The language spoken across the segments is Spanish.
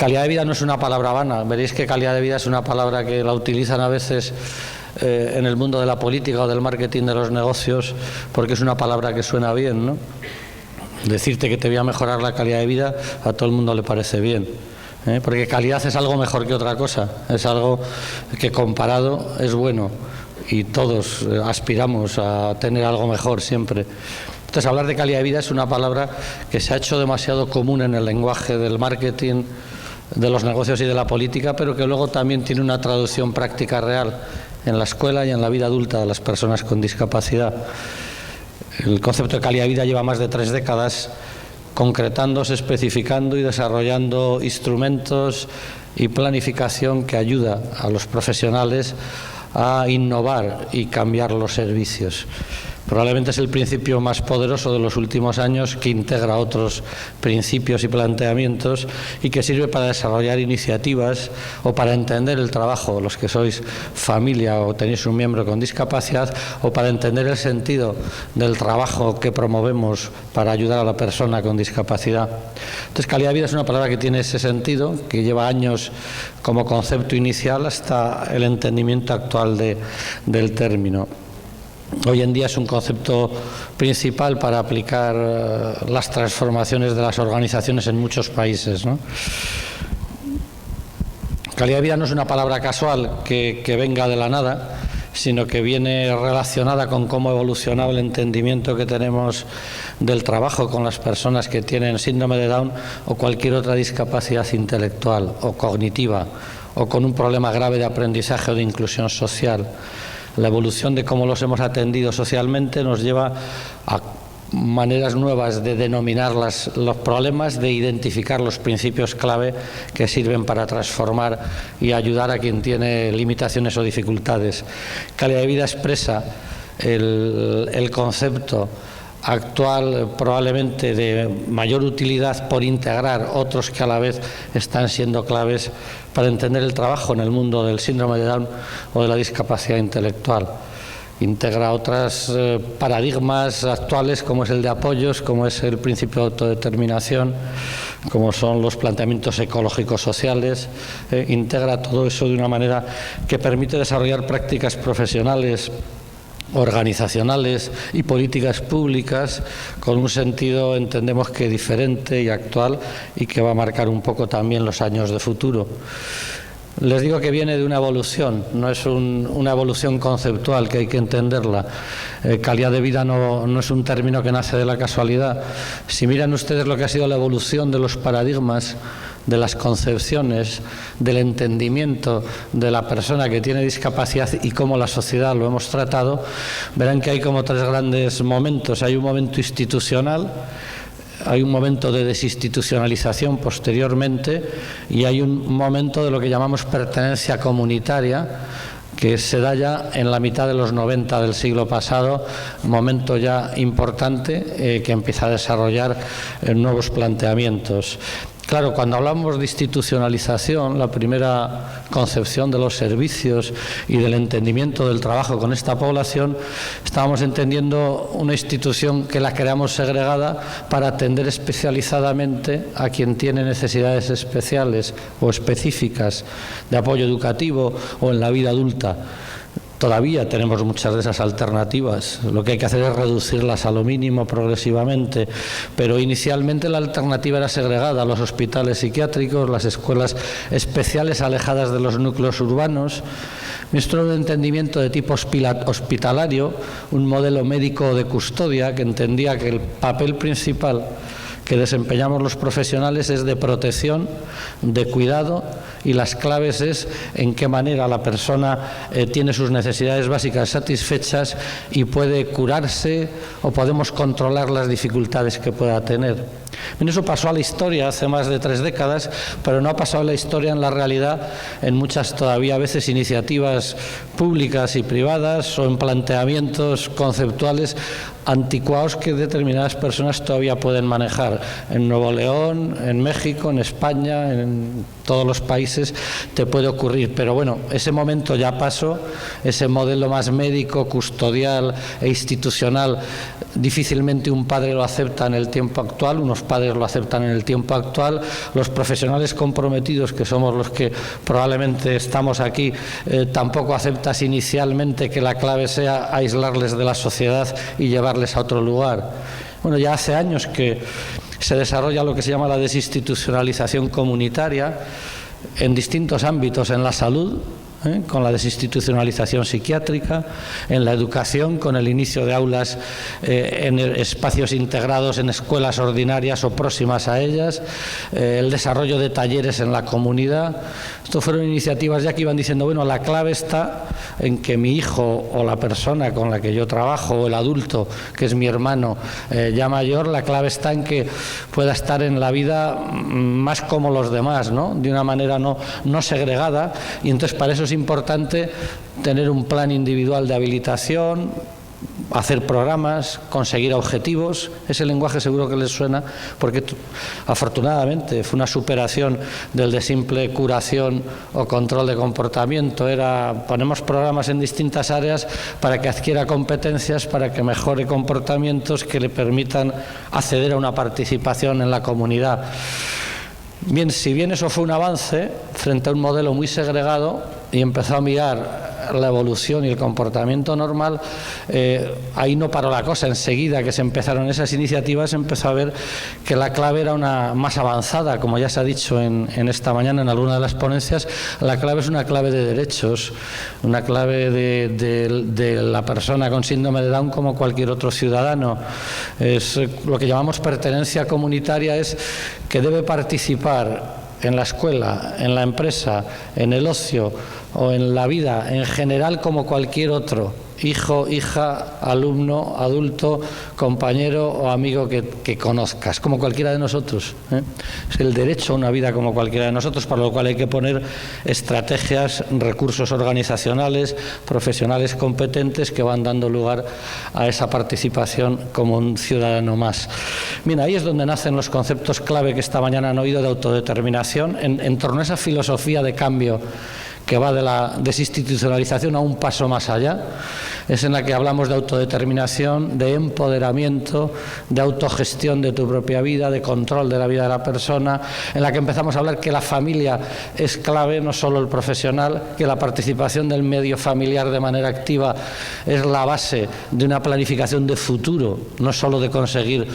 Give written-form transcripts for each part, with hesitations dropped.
Calidad de vida no es una palabra vana. Veréis que calidad de vida es una palabra que la utilizan a veces en el mundo de la política o del marketing de los negocios, porque es una palabra que suena bien, ¿no? Decirte que te voy a mejorar la calidad de vida a todo el mundo le parece bien, porque calidad es algo mejor que otra cosa, es algo que comparado es bueno y todos aspiramos a tener algo mejor siempre. Entonces, hablar de calidad de vida es una palabra que se ha hecho demasiado común en el lenguaje del marketing, de los negocios y de la política, pero que luego también tiene una traducción práctica real en la escuela y en la vida adulta de las personas con discapacidad. El concepto de calidad de vida lleva más de 3 décadas concretándose, especificando y desarrollando instrumentos y planificación que ayuda a los profesionales a innovar y cambiar los servicios. Probablemente es el principio más poderoso de los últimos años, que integra otros principios y planteamientos y que sirve para desarrollar iniciativas o para entender el trabajo, los que sois familia o tenéis un miembro con discapacidad, o para entender el sentido del trabajo que promovemos para ayudar a la persona con discapacidad. Entonces, calidad de vida es una palabra que tiene ese sentido, que lleva años como concepto inicial hasta el entendimiento actual del término. Hoy en día es un concepto principal para aplicar las transformaciones de las organizaciones en muchos países, ¿no? Calidad de vida no es una palabra casual que venga de la nada, sino que viene relacionada con cómo ha evolucionado el entendimiento que tenemos del trabajo con las personas que tienen síndrome de Down o cualquier otra discapacidad intelectual o cognitiva, o con un problema grave de aprendizaje o de inclusión social. La evolución de cómo los hemos atendido socialmente nos lleva a maneras nuevas de denominar los problemas, de identificar los principios clave que sirven para transformar y ayudar a quien tiene limitaciones o dificultades. Calidad de vida expresa el concepto actual, probablemente de mayor utilidad por integrar otros que a la vez están siendo claves para entender el trabajo en el mundo del síndrome de Down o de la discapacidad intelectual. Integra otros paradigmas actuales, como es el de apoyos, como es el principio de autodeterminación, como son los planteamientos ecológicos sociales. Integra todo eso de una manera que permite desarrollar prácticas profesionales, organizacionales y políticas públicas con un sentido, entendemos, que diferente y actual, y que va a marcar un poco también los años de futuro. Les digo que viene de una evolución, no es una evolución conceptual, que hay que entenderla. Calidad de vida no es un término que nace de la casualidad. Si miran ustedes lo que ha sido la evolución de los paradigmas, de las concepciones, del entendimiento de la persona que tiene discapacidad y cómo la sociedad lo hemos tratado, verán que hay como 3 grandes momentos. Hay un momento institucional, hay un momento de desinstitucionalización posteriormente, y hay un momento de lo que llamamos pertenencia comunitaria, que se da ya en la mitad de los 90 del siglo pasado, momento ya importante que empieza a desarrollar nuevos planteamientos. Claro, cuando hablamos de institucionalización, la primera concepción de los servicios y del entendimiento del trabajo con esta población, estábamos entendiendo una institución que la creamos segregada para atender especializadamente a quien tiene necesidades especiales o específicas de apoyo educativo o en la vida adulta. Todavía tenemos muchas de esas alternativas, lo que hay que hacer es reducirlas a lo mínimo progresivamente, pero inicialmente la alternativa era segregada: los hospitales psiquiátricos, las escuelas especiales alejadas de los núcleos urbanos. Nuestro entendimiento de tipo hospitalario, un modelo médico de custodia que entendía que el papel principal que desempeñamos los profesionales es de protección, de cuidado, y las claves es en qué manera la persona tiene sus necesidades básicas satisfechas y puede curarse, o podemos controlar las dificultades que pueda tener. Bien, eso pasó a la historia hace más de 3 décadas, pero no ha pasado a la historia en la realidad en muchas todavía a veces iniciativas públicas y privadas, o en planteamientos conceptuales anticuados que determinadas personas todavía pueden manejar. En Nuevo León, en México, en España, en todos los países te puede ocurrir, pero bueno, ese momento ya pasó. Ese modelo más médico, custodial e institucional difícilmente un padre lo acepta en el tiempo actual, unos padres lo aceptan en el tiempo actual, los profesionales comprometidos, que somos los que probablemente estamos aquí, tampoco aceptas inicialmente que la clave sea aislarles de la sociedad y llevarles a otro lugar. Bueno, ya hace años que se desarrolla lo que se llama la desinstitucionalización comunitaria en distintos ámbitos, en la salud, con la desinstitucionalización psiquiátrica, en la educación, con el inicio de aulas en espacios integrados en escuelas ordinarias o próximas a ellas, el desarrollo de talleres en la comunidad. Esto fueron iniciativas ya que iban diciendo, bueno, la clave está en que mi hijo o la persona con la que yo trabajo o el adulto, que es mi hermano ya mayor, la clave está en que pueda estar en la vida más como los demás, ¿no? De una manera no segregada, y entonces para eso es importante tener un plan individual de habilitación, hacer programas, conseguir objetivos. Ese lenguaje seguro que les suena porque afortunadamente fue una superación del de simple curación o control de comportamiento. Ponemos programas en distintas áreas para que adquiera competencias, para que mejore comportamientos que le permitan acceder a una participación en la comunidad. Bien, si bien eso fue un avance frente a un modelo muy segregado y empezó a mirar la evolución y el comportamiento normal, ahí no paró la cosa. Enseguida que se empezaron esas iniciativas, se empezó a ver que la clave era una más avanzada, como ya se ha dicho en esta mañana en alguna de las ponencias. La clave es una clave de derechos, una clave de la persona con síndrome de Down como cualquier otro ciudadano. Es lo que llamamos pertenencia comunitaria, es que debe participar en la escuela, en la empresa, en el ocio o en la vida en general como cualquier otro, hijo, hija, alumno, adulto, compañero o amigo que conozcas, como cualquiera de nosotros. Es el derecho a una vida como cualquiera de nosotros, para lo cual hay que poner estrategias, recursos organizacionales, profesionales competentes que van dando lugar a esa participación como un ciudadano más. Bien, ahí es donde nacen los conceptos clave que esta mañana han oído de autodeterminación, en torno a esa filosofía de cambio que va de la desinstitucionalización a un paso más allá. Es en la que hablamos de autodeterminación, de empoderamiento, de autogestión de tu propia vida, de control de la vida de la persona, en la que empezamos a hablar que la familia es clave, no solo el profesional, que la participación del medio familiar de manera activa es la base de una planificación de futuro, no solo de conseguir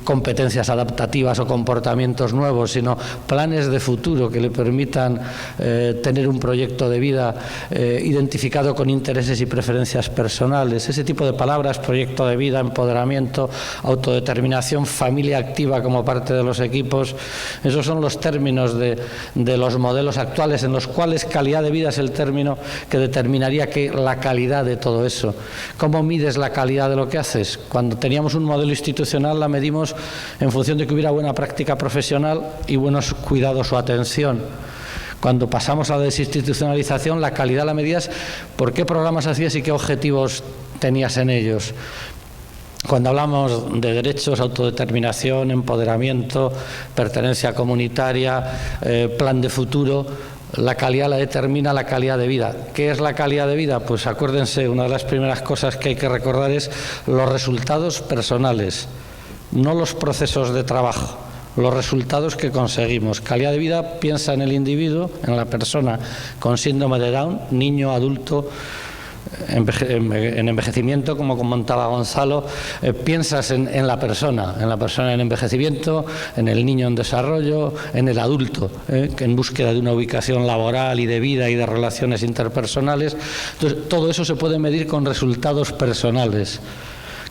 competencias adaptativas o comportamientos nuevos, sino planes de futuro que le permitan tener un proyecto de vida identificado con intereses y preferencias personales. Ese tipo de palabras, proyecto de vida, empoderamiento, autodeterminación, familia activa como parte de los equipos, esos son los términos de los modelos actuales, en los cuales calidad de vida es el término que determinaría la calidad de todo eso. ¿Cómo mides la calidad de lo que haces? Cuando teníamos un modelo institucional, la medimos en función de que hubiera buena práctica profesional y buenos cuidados o atención. Cuando pasamos a la desinstitucionalización, la calidad la medías por qué programas hacías y qué objetivos tenías en ellos. Cuando hablamos de derechos, autodeterminación, empoderamiento, pertenencia comunitaria, plan de futuro, la calidad la determina la calidad de vida. ¿Qué es la calidad de vida? Pues acuérdense, una de las primeras cosas que hay que recordar es los resultados personales, no los procesos de trabajo, los resultados que conseguimos. Calidad de vida, piensa en el individuo, en la persona con síndrome de Down, niño, adulto, en envejecimiento, como comentaba Gonzalo, piensas en la persona en envejecimiento, en el niño en desarrollo, en el adulto, que en búsqueda de una ubicación laboral y de vida y de relaciones interpersonales. Entonces, todo eso se puede medir con resultados personales.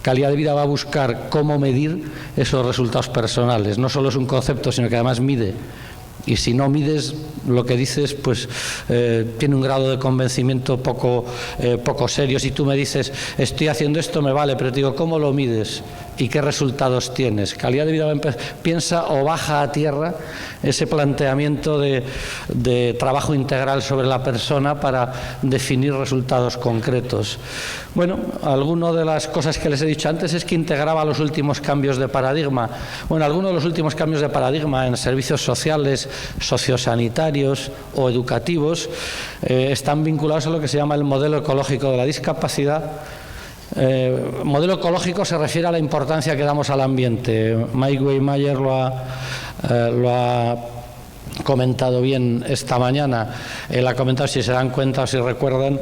Calidad de vida va a buscar cómo medir esos resultados personales. No solo es un concepto, sino que además mide. Y si no mides lo que dices, pues tiene un grado de convencimiento poco serio. Si tú me dices, estoy haciendo esto, me vale, pero te digo, ¿cómo lo mides? ¿Y qué resultados tienes? Calidad de vida, piensa o baja a tierra ese planteamiento de trabajo integral sobre la persona para definir resultados concretos. Bueno, alguna de las cosas que les he dicho antes es que integraba los últimos cambios de paradigma. Bueno, algunos de los últimos cambios de paradigma en servicios sociales, sociosanitarios o educativos están vinculados a lo que se llama el modelo ecológico de la discapacidad, Modelo ecológico se refiere a la importancia que damos al ambiente. Mike Wehmeyer lo ha comentado bien esta mañana. Él ha comentado, si se dan cuenta o si recuerdan,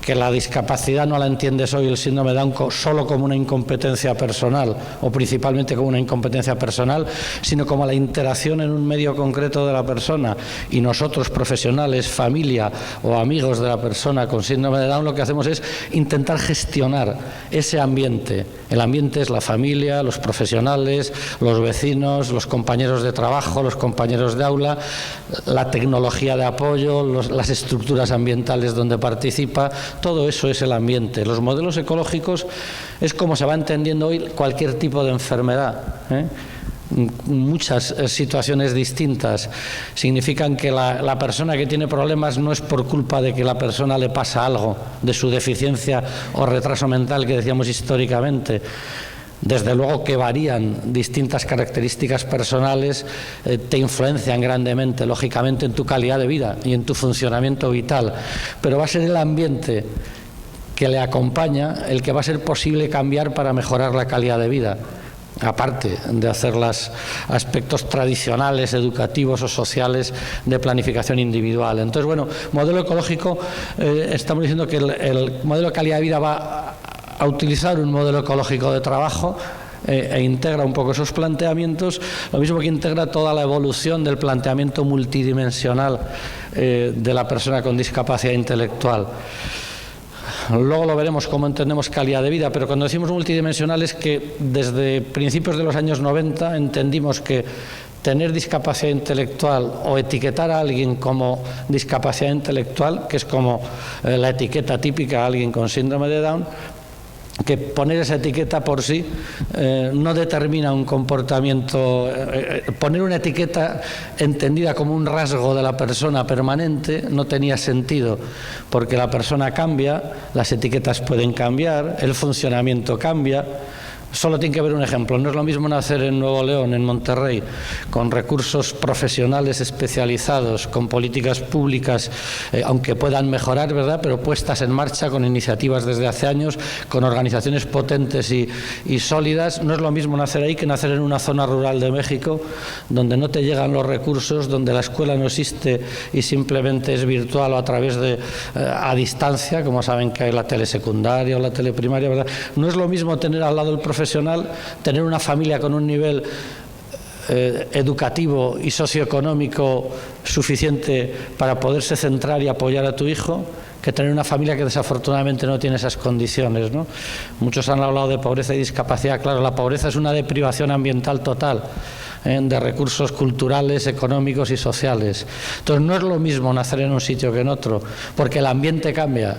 que la discapacidad no la entiendes hoy, el síndrome de Down, solo como una incompetencia personal, o principalmente como una incompetencia personal, sino como la interacción en un medio concreto de la persona. Y nosotros, profesionales, familia o amigos de la persona con síndrome de Down, lo que hacemos es intentar gestionar ese ambiente. El ambiente es la familia, los profesionales, los vecinos, los compañeros de trabajo, los compañeros de aula, la tecnología de apoyo, las estructuras ambientales donde participa. Todo eso es el ambiente. Los modelos ecológicos es como se va entendiendo hoy cualquier tipo de enfermedad, Muchas situaciones distintas significan que la persona que tiene problemas no es por culpa de que la persona le pasa algo, de su deficiencia o retraso mental que decíamos históricamente. Desde luego que varían distintas características personales, te influencian grandemente, lógicamente, en tu calidad de vida y en tu funcionamiento vital, pero va a ser el ambiente que le acompaña el que va a ser posible cambiar para mejorar la calidad de vida, aparte de hacer los aspectos tradicionales, educativos o sociales de planificación individual. Entonces, bueno, modelo ecológico, estamos diciendo que el modelo de calidad de vida va a utilizar un modelo ecológico de trabajo e integra un poco esos planteamientos, lo mismo que integra toda la evolución del planteamiento multidimensional de la persona con discapacidad intelectual. Luego lo veremos cómo entendemos calidad de vida, pero cuando decimos multidimensional es que desde principios de los años 90 entendimos que tener discapacidad intelectual o etiquetar a alguien como discapacidad intelectual, que es como la etiqueta típica a alguien con síndrome de Down, que poner esa etiqueta por sí no determina un comportamiento. Poner una etiqueta entendida como un rasgo de la persona permanente no tenía sentido, porque la persona cambia, las etiquetas pueden cambiar, el funcionamiento cambia. Solo tiene que ver un ejemplo. No es lo mismo nacer en Nuevo León, en Monterrey, con recursos profesionales especializados, con políticas públicas, aunque puedan mejorar, ¿verdad?, pero puestas en marcha con iniciativas desde hace años, con organizaciones potentes y sólidas. No es lo mismo nacer ahí que nacer en una zona rural de México, donde no te llegan los recursos, donde la escuela no existe y simplemente es virtual o a través de a distancia, como saben que hay la telesecundaria o la teleprimaria, ¿verdad? No es lo mismo tener al lado el profesional, tener una familia con un nivel educativo y socioeconómico suficiente para poderse centrar y apoyar a tu hijo, que tener una familia que desafortunadamente no tiene esas condiciones, ¿no? Muchos han hablado de pobreza y discapacidad. Claro, la pobreza es una deprivación ambiental total de recursos culturales, económicos y sociales. Entonces no es lo mismo nacer en un sitio que en otro, porque el ambiente cambia.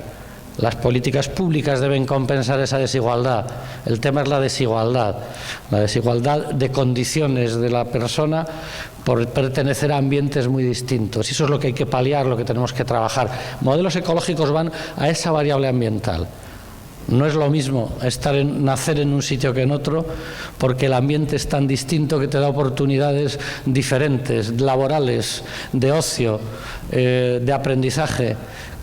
Las políticas públicas deben compensar esa desigualdad. El tema es la desigualdad de condiciones de la persona por pertenecer a ambientes muy distintos. Y eso es lo que hay que paliar, lo que tenemos que trabajar. Modelos ecológicos van a esa variable ambiental. No es lo mismo nacer en un sitio que en otro, porque el ambiente es tan distinto que te da oportunidades diferentes, laborales, de ocio, de aprendizaje.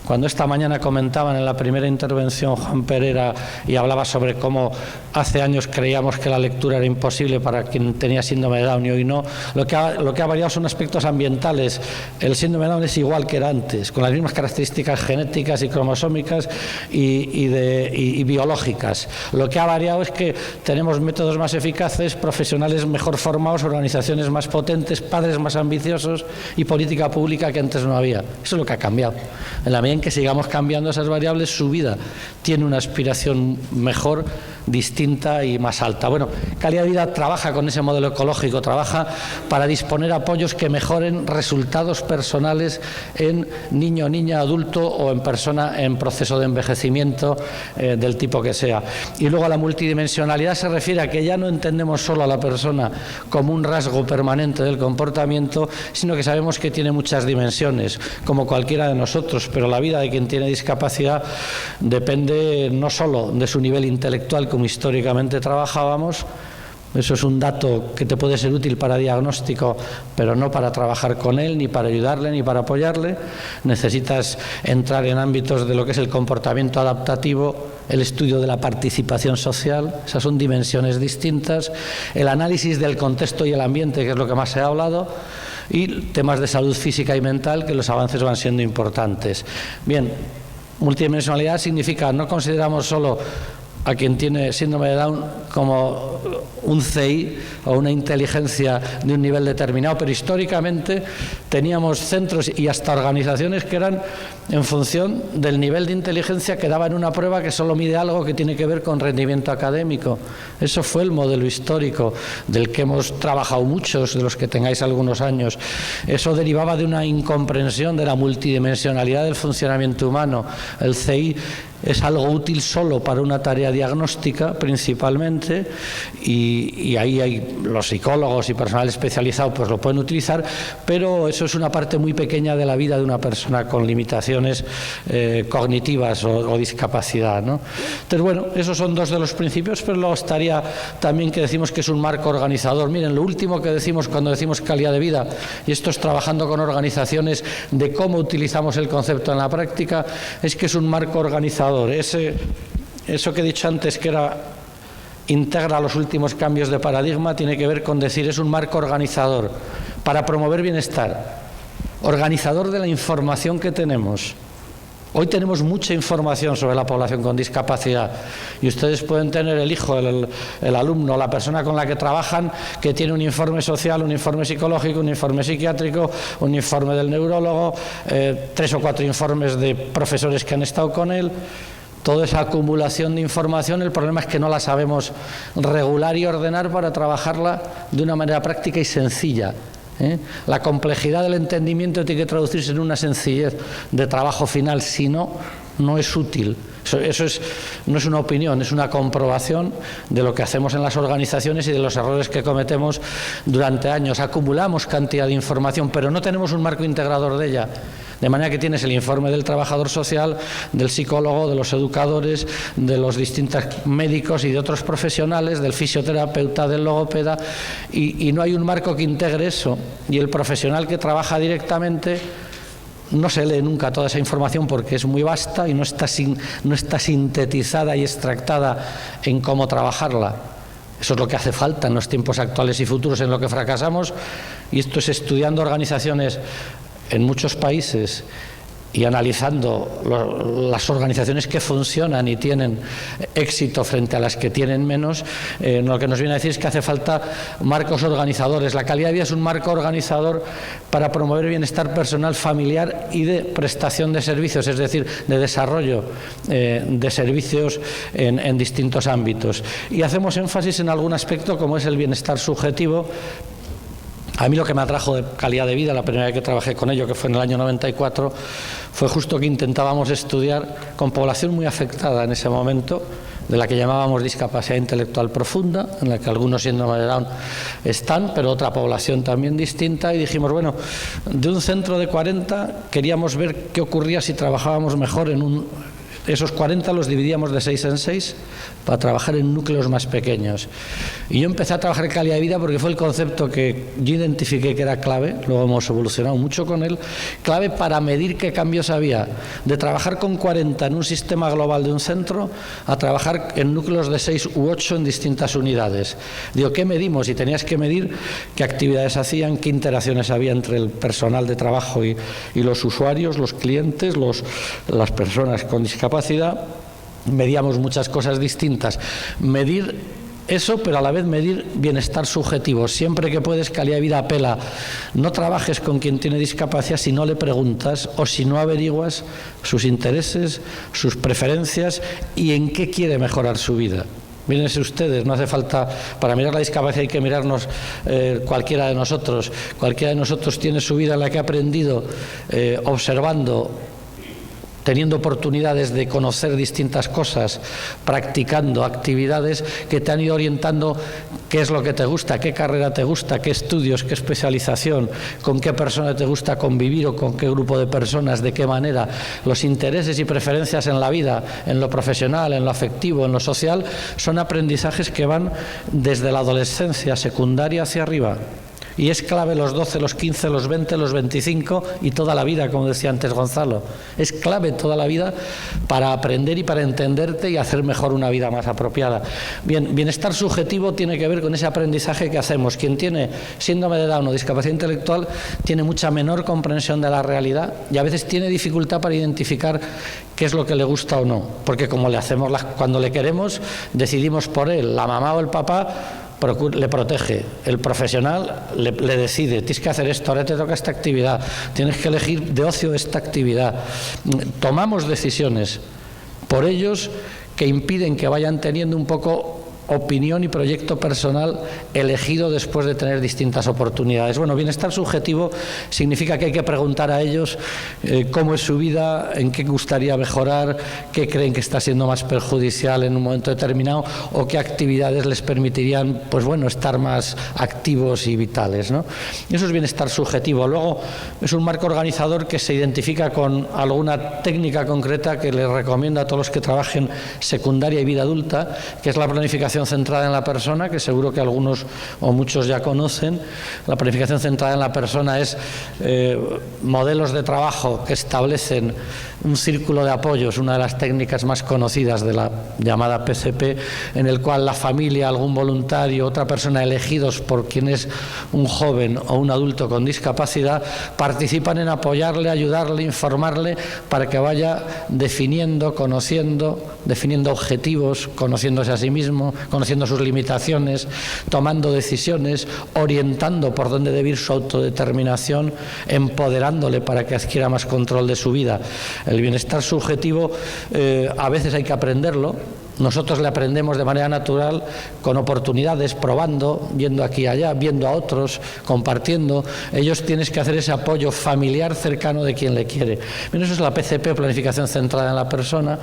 Cuando esta mañana comentaban en la primera intervención Juan Pereira y hablaba sobre cómo hace años creíamos que la lectura era imposible para quien tenía síndrome de Down y hoy no, lo que ha variado son aspectos ambientales. El síndrome de Down es igual que era antes, con las mismas características genéticas y cromosómicas y biológicas. Lo que ha variado es que tenemos métodos más eficaces, profesionales mejor formados, organizaciones más potentes, padres más ambiciosos y política pública que antes no había. Eso es lo que ha cambiado. En la medida en que sigamos cambiando esas variables, su vida tiene una aspiración mejor, distinta y más alta. Bueno, Calidad de Vida trabaja con ese modelo ecológico, trabaja para disponer apoyos que mejoren resultados personales en niño, niña, adulto o en persona en proceso de envejecimiento del tipo que sea. Y luego la multidimensionalidad se refiere a que ya no entendemos solo a la persona como un rasgo permanente del comportamiento, sino que sabemos que tiene muchas dimensiones, como cualquiera de nosotros, pero la vida de quien tiene discapacidad depende no solo de su nivel intelectual, como históricamente trabajábamos, Eso es un dato que te puede ser útil para diagnóstico, pero no para trabajar con él, ni para ayudarle, ni para apoyarle. Necesitas entrar en ámbitos de lo que es el comportamiento adaptativo, el estudio de la participación social. Esas son dimensiones distintas. El análisis del contexto y el ambiente, que es lo que más se ha hablado, y temas de salud física y mental, que los avances van siendo importantes. Bien, multidimensionalidad significa, no consideramos solo a quien tiene síndrome de Down como un CI o una inteligencia de un nivel determinado, pero históricamente teníamos centros y hasta organizaciones que eran en función del nivel de inteligencia que daban una prueba que solo mide algo que tiene que ver con rendimiento académico. Eso fue el modelo histórico del que hemos trabajado muchos de los que tengáis algunos años. Eso derivaba de una incomprensión de la multidimensionalidad del funcionamiento humano. El CI es algo útil solo para una tarea diagnóstica principalmente, y ahí hay los psicólogos y personal especializado pues lo pueden utilizar, pero eso es una parte muy pequeña de la vida de una persona con limitaciones cognitivas o discapacidad, ¿no? Entonces, bueno, esos son dos de los principios, pero luego estaría también que decimos que es un marco organizador. Miren, lo último que decimos cuando decimos calidad de vida, y esto es trabajando con organizaciones de cómo utilizamos el concepto en la práctica, es que es un marco organizador. Eso que he dicho antes, que integra los últimos cambios de paradigma, tiene que ver con decir es un marco organizador para promover bienestar, organizador de la información que tenemos. Hoy tenemos mucha información sobre la población con discapacidad, y ustedes pueden tener el hijo, el alumno, la persona con la que trabajan, que tiene un informe social, un informe psicológico, un informe psiquiátrico, un informe del neurólogo, 3 o 4 informes de profesores que han estado con él. Toda esa acumulación de información, el problema es que no la sabemos regular y ordenar para trabajarla de una manera práctica y sencilla. La complejidad del entendimiento tiene que traducirse en una sencillez de trabajo final, si no, no es útil. Eso no es una opinión, es una comprobación de lo que hacemos en las organizaciones y de los errores que cometemos durante años. Acumulamos cantidad de información, pero no tenemos un marco integrador de ella. De manera que tienes el informe del trabajador social, del psicólogo, de los educadores, de los distintos médicos y de otros profesionales, del fisioterapeuta, del logopeda, y no hay un marco que integre eso. Y el profesional que trabaja directamente no se lee nunca toda esa información porque es muy vasta y no está sintetizada y extractada en cómo trabajarla. Eso es lo que hace falta en los tiempos actuales y futuros, en lo que fracasamos, y esto es estudiando organizaciones en muchos países y analizando las organizaciones que funcionan y tienen éxito frente a las que tienen menos. Lo que nos viene a decir es que hace falta marcos organizadores. La calidad de vida es un marco organizador para promover bienestar personal, familiar y de prestación de servicios, es decir, de desarrollo de servicios en distintos ámbitos. Y hacemos énfasis en algún aspecto como es el bienestar subjetivo. A mí lo que me atrajo de calidad de vida, la primera vez que trabajé con ello, que fue en el año 94, fue justo que intentábamos estudiar con población muy afectada en ese momento, de la que llamábamos discapacidad intelectual profunda, en la que algunos síndrome de Down están, pero otra población también distinta, y dijimos, bueno, de un centro de 40 queríamos ver qué ocurría si trabajábamos mejor esos 40 los dividíamos de 6 en 6 para trabajar en núcleos más pequeños. Y yo empecé a trabajar en calidad de vida porque fue el concepto que yo identifiqué que era clave, luego hemos evolucionado mucho con él, clave para medir qué cambios había de trabajar con 40 en un sistema global de un centro a trabajar en núcleos de 6 u 8 en distintas unidades. Digo, ¿qué medimos? Y tenías que medir qué actividades hacían, qué interacciones había entre el personal de trabajo y los usuarios, los clientes, las personas con discapacidad. Medíamos muchas cosas distintas. Medir eso, pero a la vez medir bienestar subjetivo. Siempre que puedes, calidad de vida apela. No trabajes con quien tiene discapacidad si no le preguntas o si no averiguas sus intereses, sus preferencias y en qué quiere mejorar su vida. Mírense ustedes, no hace falta, para mirar la discapacidad hay que mirarnos cualquiera de nosotros. Cualquiera de nosotros tiene su vida en la que ha aprendido observando teniendo oportunidades de conocer distintas cosas, practicando actividades que te han ido orientando qué es lo que te gusta, qué carrera te gusta, qué estudios, qué especialización, con qué persona te gusta convivir o con qué grupo de personas, de qué manera. Los intereses y preferencias en la vida, en lo profesional, en lo afectivo, en lo social, son aprendizajes que van desde la adolescencia, secundaria hacia arriba. Y es clave los 12, los 15, los 20, los 25 y toda la vida, como decía antes Gonzalo. Es clave toda la vida para aprender y para entenderte y hacer mejor una vida más apropiada. Bien, bienestar subjetivo tiene que ver con ese aprendizaje que hacemos. Quien tiene síndrome de Down o discapacidad intelectual tiene mucha menor comprensión de la realidad y a veces tiene dificultad para identificar qué es lo que le gusta o no. Porque como le hacemos cuando le queremos, decidimos por él, la mamá o el papá le protege, el profesional le decide, tienes que hacer esto, ahora te toca esta actividad, tienes que elegir de ocio esta actividad. Tomamos decisiones por ellos que impiden que vayan teniendo un poco opinión y proyecto personal elegido después de tener distintas oportunidades. Bueno, bienestar subjetivo significa que hay que preguntar a ellos cómo es su vida, en qué gustaría mejorar, qué creen que está siendo más perjudicial en un momento determinado o qué actividades les permitirían, pues bueno, estar más activos y vitales, ¿no? Eso es bienestar subjetivo. Luego es un marco organizador que se identifica con alguna técnica concreta que les recomiendo a todos los que trabajen secundaria y vida adulta, que es la planificación centrada en la persona, que seguro que algunos o muchos ya conocen. La planificación centrada en la persona es modelos de trabajo que establecen un círculo de apoyos, una de las técnicas más conocidas de la llamada PCP, en el cual la familia, algún voluntario, otra persona elegidos por quien es un joven o un adulto con discapacidad, participan en apoyarle, ayudarle, informarle para que vaya definiendo, conociendo, definiendo objetivos, conociéndose a sí mismo, conociendo sus limitaciones, tomando decisiones, orientando por dónde debe ir su autodeterminación, empoderándole para que adquiera más control de su vida. El bienestar subjetivo a veces hay que aprenderlo. Nosotros le aprendemos de manera natural, con oportunidades, probando, viendo aquí y allá, viendo a otros, compartiendo. Ellos tienen que hacer ese apoyo familiar cercano de quien le quiere. Bien, eso es la PCP, planificación centrada en la persona.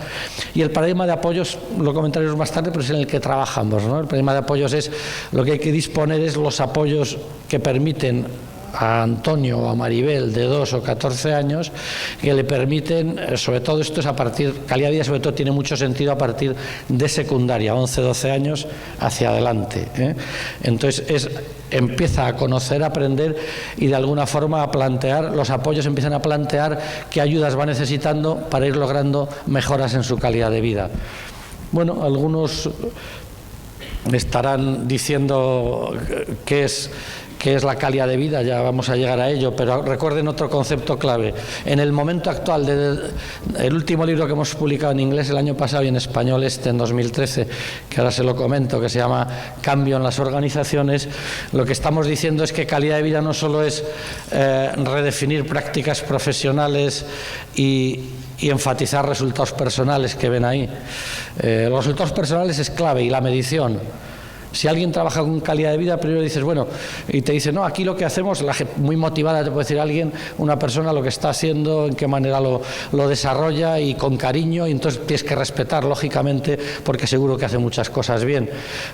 Y el paradigma de apoyos, lo comentaremos más tarde, pero es en el que trabajamos, ¿no? El paradigma de apoyos es lo que hay que disponer, es los apoyos que permiten a Antonio o a Maribel de 2 o 14 años, que le permiten, sobre todo esto es a partir, calidad de vida sobre todo tiene mucho sentido a partir de secundaria, 11, 12 años hacia adelante, ¿eh? Entonces empieza a conocer, a aprender y de alguna forma a plantear, los apoyos empiezan a plantear qué ayudas va necesitando para ir logrando mejoras en su calidad de vida. Bueno, algunos estarán diciendo qué es la calidad de vida, ya vamos a llegar a ello, pero recuerden otro concepto clave. En el momento actual, el último libro que hemos publicado en inglés el año pasado y en español en 2013, que ahora se lo comento, que se llama Cambio en las organizaciones, lo que estamos diciendo es que calidad de vida no solo es redefinir prácticas profesionales y enfatizar resultados personales que ven ahí. Los resultados personales es clave y la medición. Si alguien trabaja con calidad de vida, primero dices, bueno, y te dice, no, aquí lo que hacemos, muy motivada te puede decir alguien, una persona lo que está haciendo, en qué manera lo desarrolla y con cariño, y entonces tienes que respetar, lógicamente, porque seguro que hace muchas cosas bien.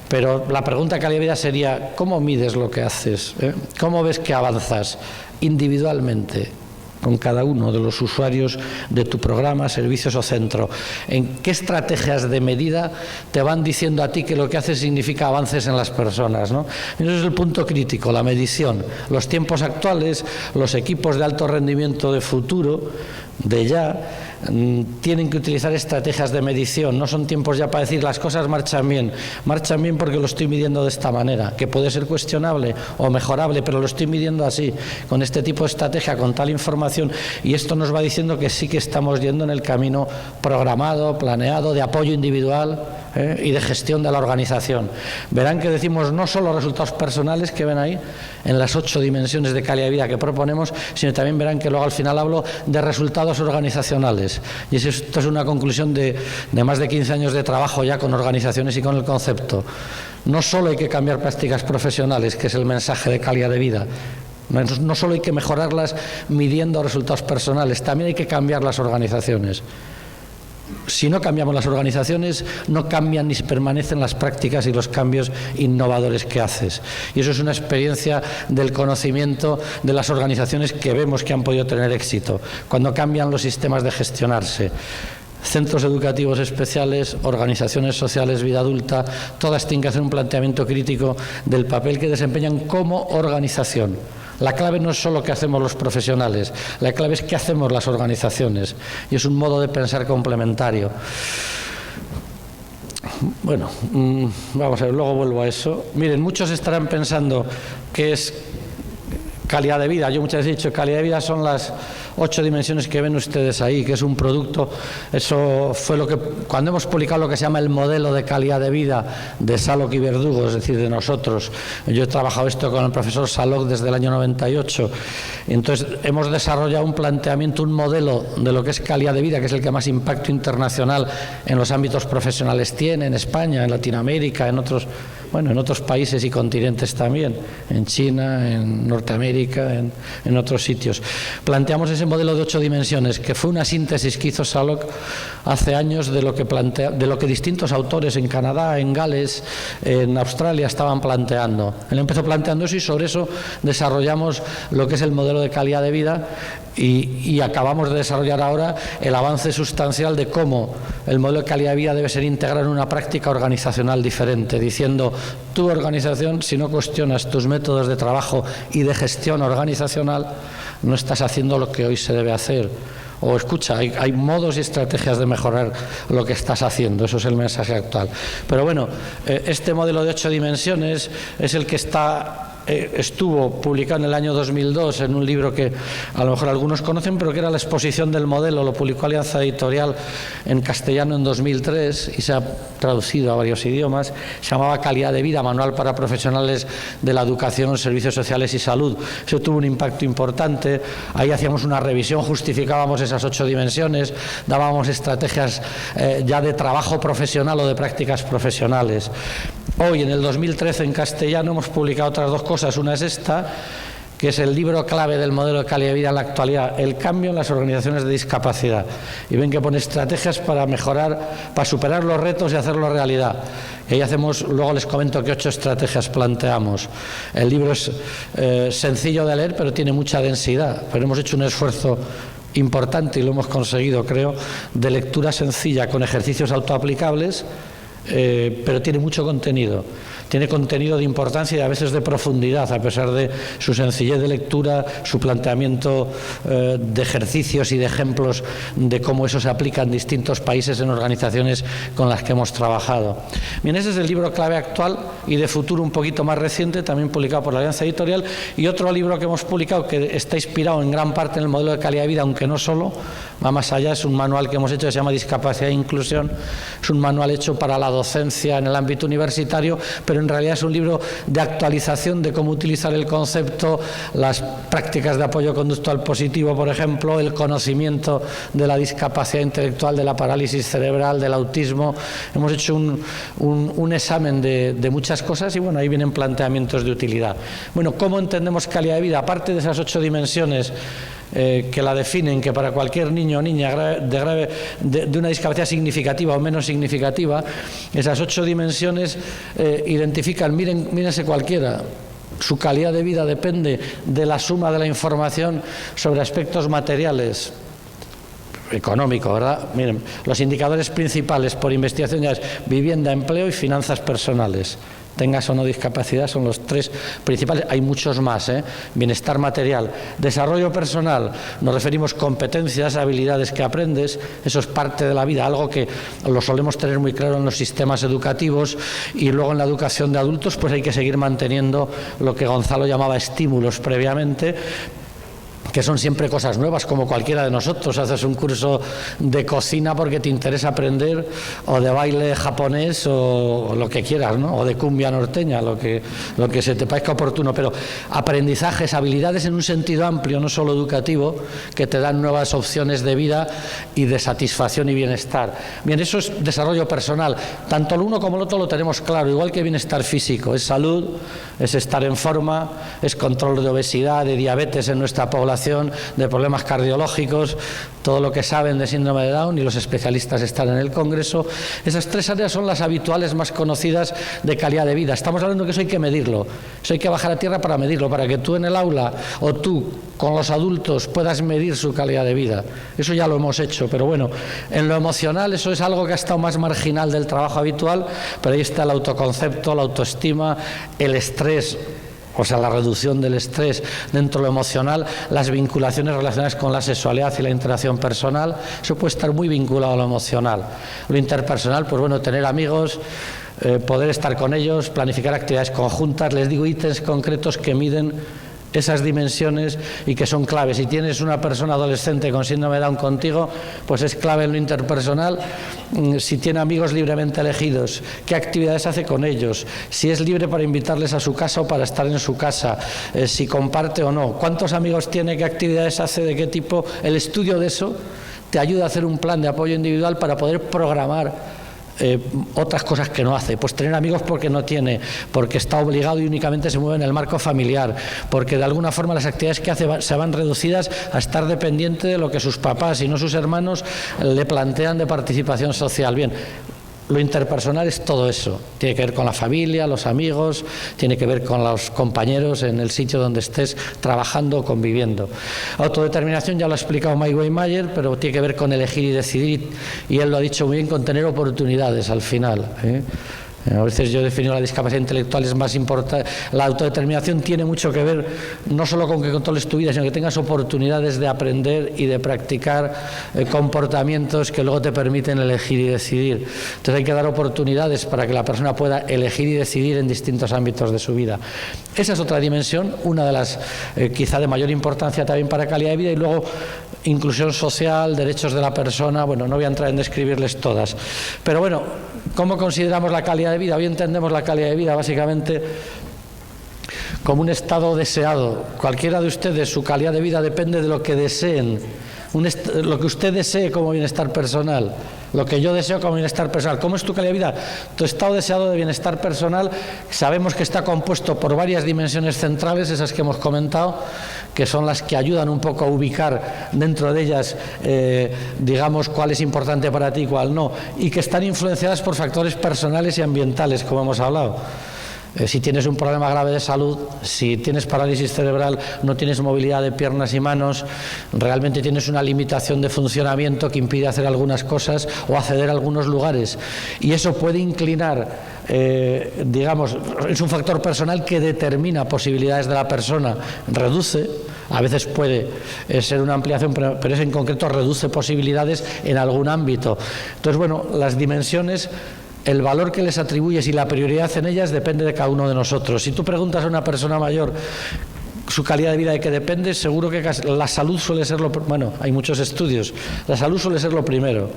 Pero la pregunta de calidad de vida sería, ¿cómo mides lo que haces? ¿Cómo ves que avanzas individualmente con cada uno de los usuarios de tu programa, servicios o centro? ¿En qué estrategias de medida te van diciendo a ti que lo que haces significa avances en las personas, ¿no? Eso es el punto crítico, la medición. Los tiempos actuales, los equipos de alto rendimiento de futuro, de ya, tienen que utilizar estrategias de medición. No son tiempos ya para decir las cosas marchan bien porque lo estoy midiendo de esta manera, que puede ser cuestionable o mejorable, pero lo estoy midiendo así, con este tipo de estrategia, con tal información, y esto nos va diciendo que sí que estamos yendo en el camino programado, planeado, de apoyo individual y de gestión de la organización. Verán que decimos no solo resultados personales que ven ahí en las 8 dimensiones de calidad de vida que proponemos, sino también verán que luego al final hablo de resultados organizacionales. Y esto es una conclusión de más de 15 años de trabajo ya con organizaciones y con el concepto. No solo hay que cambiar prácticas profesionales, que es el mensaje de calidad de vida, No solo hay que mejorarlas midiendo resultados personales, también hay que cambiar las organizaciones. Si no cambiamos las organizaciones, no cambian ni se permanecen las prácticas y los cambios innovadores que haces. Y eso es una experiencia del conocimiento de las organizaciones que vemos que han podido tener éxito, cuando cambian los sistemas de gestionarse. Centros educativos especiales, organizaciones sociales, vida adulta, todas tienen que hacer un planteamiento crítico del papel que desempeñan como organización. La clave no es solo qué hacemos los profesionales, la clave es qué hacemos las organizaciones, y es un modo de pensar complementario. Bueno, vamos a ver, luego vuelvo a eso. Miren, muchos estarán pensando que es calidad de vida. Yo muchas veces he dicho, calidad de vida son las 8 dimensiones que ven ustedes ahí, que es un producto. Eso fue lo que, cuando hemos publicado lo que se llama el modelo de calidad de vida de Salok y Verdugo, es decir, de nosotros. Yo he trabajado esto con el profesor Salok desde el año 98. Entonces, hemos desarrollado un planteamiento, un modelo de lo que es calidad de vida, que es el que más impacto internacional en los ámbitos profesionales tiene, en España, en Latinoamérica, en otros países y continentes también, en China, en Norteamérica, en otros sitios. Planteamos ese modelo de 8 dimensiones, que fue una síntesis que hizo Salok hace años de lo que distintos autores en Canadá, en Gales, en Australia estaban planteando. Él empezó planteando eso y sobre eso desarrollamos lo que es el modelo de calidad de vida y acabamos de desarrollar ahora el avance sustancial de cómo el modelo de calidad de vida debe ser integrado en una práctica organizacional diferente, diciendo, tu organización, si no cuestionas tus métodos de trabajo y de gestión organizacional, no estás haciendo lo que hoy se debe hacer. O escucha, hay modos y estrategias de mejorar lo que estás haciendo. Eso es el mensaje actual. Pero bueno, este modelo de 8 dimensiones es el que estuvo publicado en el año 2002 en un libro que a lo mejor algunos conocen, pero que era la exposición del modelo. Lo publicó Alianza Editorial en castellano en 2003 y se ha traducido a varios idiomas. Se llamaba Calidad de Vida, Manual para Profesionales de la Educación, Servicios Sociales y Salud. Eso tuvo un impacto importante. Ahí hacíamos una revisión, justificábamos esas 8 dimensiones, dábamos estrategias ya de trabajo profesional o de prácticas profesionales. Hoy, en el 2013, en castellano, hemos publicado otras 2 cosas. Una es esta, que es el libro clave del modelo de calidad de vida en la actualidad, el cambio en las organizaciones de discapacidad. Y ven que pone estrategias para mejorar, para superar los retos y hacerlo realidad. Y ahí luego les comento qué 8 estrategias planteamos. El libro es sencillo de leer, pero tiene mucha densidad. Pero hemos hecho un esfuerzo importante, y lo hemos conseguido, creo, de lectura sencilla con ejercicios autoaplicables, pero tiene mucho contenido. Tiene contenido de importancia y a veces de profundidad, a pesar de su sencillez de lectura, su planteamiento de ejercicios y de ejemplos de cómo eso se aplica en distintos países, en organizaciones con las que hemos trabajado. Bien, ese es el libro clave actual y de futuro un poquito más reciente, también publicado por la Alianza Editorial, y otro libro que hemos publicado que está inspirado en gran parte en el modelo de calidad de vida, aunque no solo, va más allá, es un manual que hemos hecho que se llama Discapacidad e Inclusión. Es un manual hecho para la docencia en el ámbito universitario, pero en realidad es un libro de actualización de cómo utilizar el concepto, las prácticas de apoyo conductual positivo, por ejemplo, el conocimiento de la discapacidad intelectual, de la parálisis cerebral, del autismo. Hemos hecho un examen de muchas cosas y bueno, ahí vienen planteamientos de utilidad. Bueno, ¿cómo entendemos calidad de vida? Aparte de esas 8 dimensiones que la definen, que para cualquier niño o niña de una discapacidad significativa o menos significativa, esas 8 dimensiones identifican, mírense cualquiera, su calidad de vida depende de la suma de la información sobre aspectos materiales, económico, ¿verdad? Miren, los indicadores principales por investigación ya es vivienda, empleo y finanzas personales. Tengas o no discapacidad, son los 3 principales. Hay muchos más, bienestar material, desarrollo personal, nos referimos competencias, habilidades que aprendes, eso es parte de la vida, algo que lo solemos tener muy claro en los sistemas educativos, y luego en la educación de adultos pues hay que seguir manteniendo lo que Gonzalo llamaba estímulos previamente, que son siempre cosas nuevas, como cualquiera de nosotros. Haces un curso de cocina porque te interesa aprender, o de baile japonés, o lo que quieras, ¿no? O de cumbia norteña, lo que se te parezca oportuno, pero aprendizajes, habilidades en un sentido amplio, no solo educativo, que te dan nuevas opciones de vida y de satisfacción y bienestar. Bien, eso es desarrollo personal. Tanto lo uno como el otro lo tenemos claro, igual que bienestar físico, es salud, es estar en forma, es control de obesidad, de diabetes en nuestra población, de problemas cardiológicos, todo lo que saben de síndrome de Down, y los especialistas están en el Congreso. Esas tres áreas son las habituales más conocidas de calidad de vida. Estamos hablando que eso hay que medirlo, eso hay que bajar a tierra para medirlo, para que tú en el aula o tú con los adultos puedas medir su calidad de vida. Eso ya lo hemos hecho, pero bueno, en lo emocional eso es algo que ha estado más marginal del trabajo habitual, pero ahí está el autoconcepto, la autoestima, el estrés, o sea, la reducción del estrés dentro de lo emocional, las vinculaciones relacionadas con la sexualidad y la interacción personal. Eso puede estar muy vinculado a lo emocional. Lo interpersonal, pues bueno, tener amigos, poder estar con ellos, planificar actividades conjuntas. Les digo ítems concretos que miden esas dimensiones y que son claves. Si tienes una persona adolescente con síndrome de Down contigo, pues es clave en lo interpersonal. Si tiene amigos libremente elegidos, qué actividades hace con ellos, si es libre para invitarles a su casa o para estar en su casa, si comparte o no, cuántos amigos tiene, qué actividades hace, de qué tipo. El estudio de eso te ayuda a hacer un plan de apoyo individual para poder programar otras cosas que no hace. Pues tener amigos porque no tiene, porque está obligado y únicamente se mueve en el marco familiar, porque de alguna forma las actividades que hace se van reducidas a estar dependiente de lo que sus papás y no sus hermanos le plantean de participación social. Bien, lo interpersonal es todo eso, tiene que ver con la familia, los amigos, tiene que ver con los compañeros en el sitio donde estés trabajando o conviviendo. Autodeterminación ya lo ha explicado Mike Weinmayer, pero tiene que ver con elegir y decidir, y él lo ha dicho muy bien, con tener oportunidades al final, ¿eh? A veces yo he definido la discapacidad intelectual es más importante. La autodeterminación tiene mucho que ver no solo con que controles tu vida, sino que tengas oportunidades de aprender y de practicar comportamientos que luego te permiten elegir y decidir. Entonces hay que dar oportunidades para que la persona pueda elegir y decidir en distintos ámbitos de su vida. Esa es otra dimensión, una de las quizá de mayor importancia también para calidad de vida. Y luego inclusión social, derechos de la persona. Bueno, no voy a entrar en describirles todas, pero bueno, ¿cómo consideramos la calidad de vida? Hoy entendemos la calidad de vida básicamente como un estado deseado. Cualquiera de ustedes, su calidad de vida depende de lo que deseen, lo que usted desee como bienestar personal, lo que yo deseo como bienestar personal. ¿Cómo es tu calidad de vida? Tu estado deseado de bienestar personal sabemos que está compuesto por varias dimensiones centrales, esas que hemos comentado, que son las que ayudan un poco a ubicar dentro de ellas, digamos, cuál es importante para ti y cuál no, y que están influenciadas por factores personales y ambientales, como hemos hablado. Si tienes un problema grave de salud, si tienes parálisis cerebral, no tienes movilidad de piernas y manos, realmente tienes una limitación de funcionamiento que impide hacer algunas cosas o acceder a algunos lugares, y eso puede inclinar, digamos, es un factor personal que determina posibilidades de la persona, reduce, a veces puede ser una ampliación, pero es en concreto reduce posibilidades en algún ámbito. Entonces, bueno, las dimensiones, el valor que les atribuyes y la prioridad en ellas depende de cada uno de nosotros. Si tú preguntas a una persona mayor su calidad de vida de qué depende, seguro que la salud suele ser bueno, hay muchos estudios, la salud suele ser lo primero,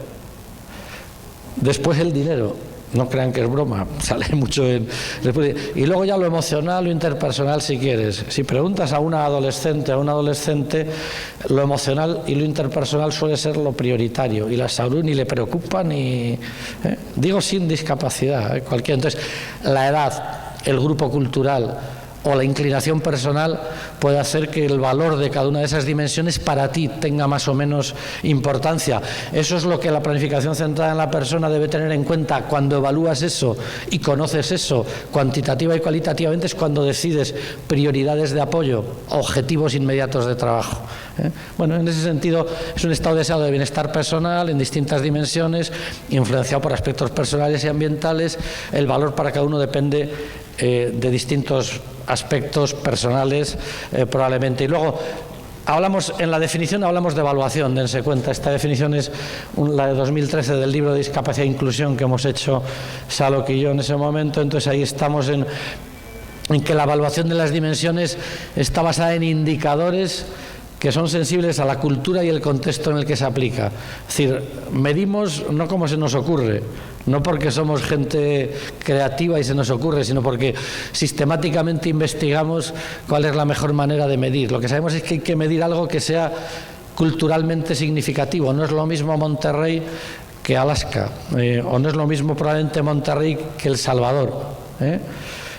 después el dinero. No crean que es broma, sale mucho y luego ya lo emocional, lo interpersonal, si quieres. Si preguntas a una adolescente, lo emocional y lo interpersonal suele ser lo prioritario, y la salud ni le preocupa, ni digo sin discapacidad, cualquiera. Entonces, la edad, el grupo cultural o la inclinación personal puede hacer que el valor de cada una de esas dimensiones para ti tenga más o menos importancia. Eso es lo que la planificación centrada en la persona debe tener en cuenta cuando evalúas eso y conoces eso cuantitativa y cualitativamente. Es cuando decides prioridades de apoyo, objetivos inmediatos de trabajo. Bueno, en ese sentido es un estado deseado de bienestar personal en distintas dimensiones, influenciado por aspectos personales y ambientales. El valor para cada uno depende de distintos aspectos personales, probablemente. Y luego en la definición hablamos de evaluación, dense cuenta. Esta definición es la de 2013 del libro de Discapacidad e Inclusión que hemos hecho Salok y yo en ese momento. Entonces ahí estamos en que la evaluación de las dimensiones está basada en indicadores que son sensibles a la cultura y el contexto en el que se aplica. Es decir, medimos no como se nos ocurre, no porque somos gente creativa y se nos ocurre, sino porque sistemáticamente investigamos cuál es la mejor manera de medir. Lo que sabemos es que hay que medir algo que sea culturalmente significativo. No es lo mismo Monterrey que Alaska, o no es lo mismo probablemente Monterrey que El Salvador.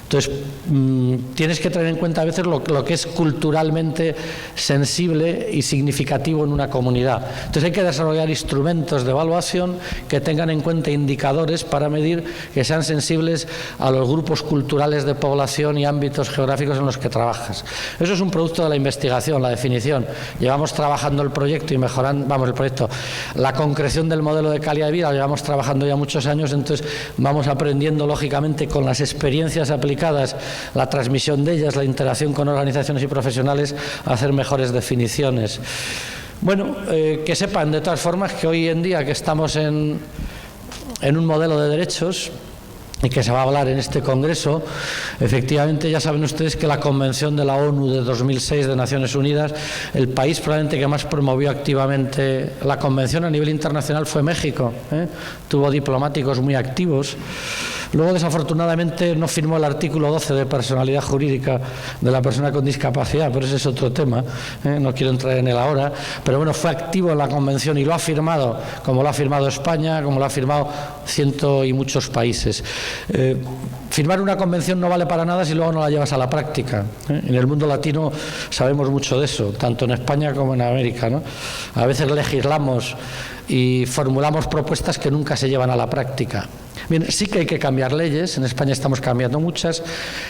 Entonces, tienes que tener en cuenta a veces lo que es culturalmente sensible y significativo en una comunidad. Entonces hay que desarrollar instrumentos de evaluación que tengan en cuenta indicadores para medir que sean sensibles a los grupos culturales de población y ámbitos geográficos en los que trabajas. Eso es un producto de la investigación, la definición. Llevamos trabajando el proyecto y mejorando, el proyecto, la concreción del modelo de calidad de vida, lo llevamos trabajando ya muchos años, entonces vamos aprendiendo lógicamente con las experiencias aplicadas, la transmisión de ellas, la interacción con organizaciones y profesionales, a hacer mejores definiciones. Bueno, que sepan de todas formas que hoy en día que estamos en un modelo de derechos y que se va a hablar en este congreso, efectivamente ya saben ustedes que la Convención de la ONU de 2006 de Naciones Unidas, el país probablemente que más promovió activamente la Convención a nivel internacional fue México, tuvo diplomáticos muy activos. Luego, desafortunadamente, no firmó el artículo 12 de personalidad jurídica de la persona con discapacidad, pero ese es otro tema, no quiero entrar en él ahora, pero bueno, fue activo en la Convención y lo ha firmado, como lo ha firmado España, como lo ha firmado cientos y muchos países. Firmar una convención no vale para nada si luego no la llevas a la práctica. En el mundo latino sabemos mucho de eso, tanto en España como en América, ¿no? A veces legislamos y formulamos propuestas que nunca se llevan a la práctica. Bien, sí que hay que cambiar leyes, en España estamos cambiando muchas,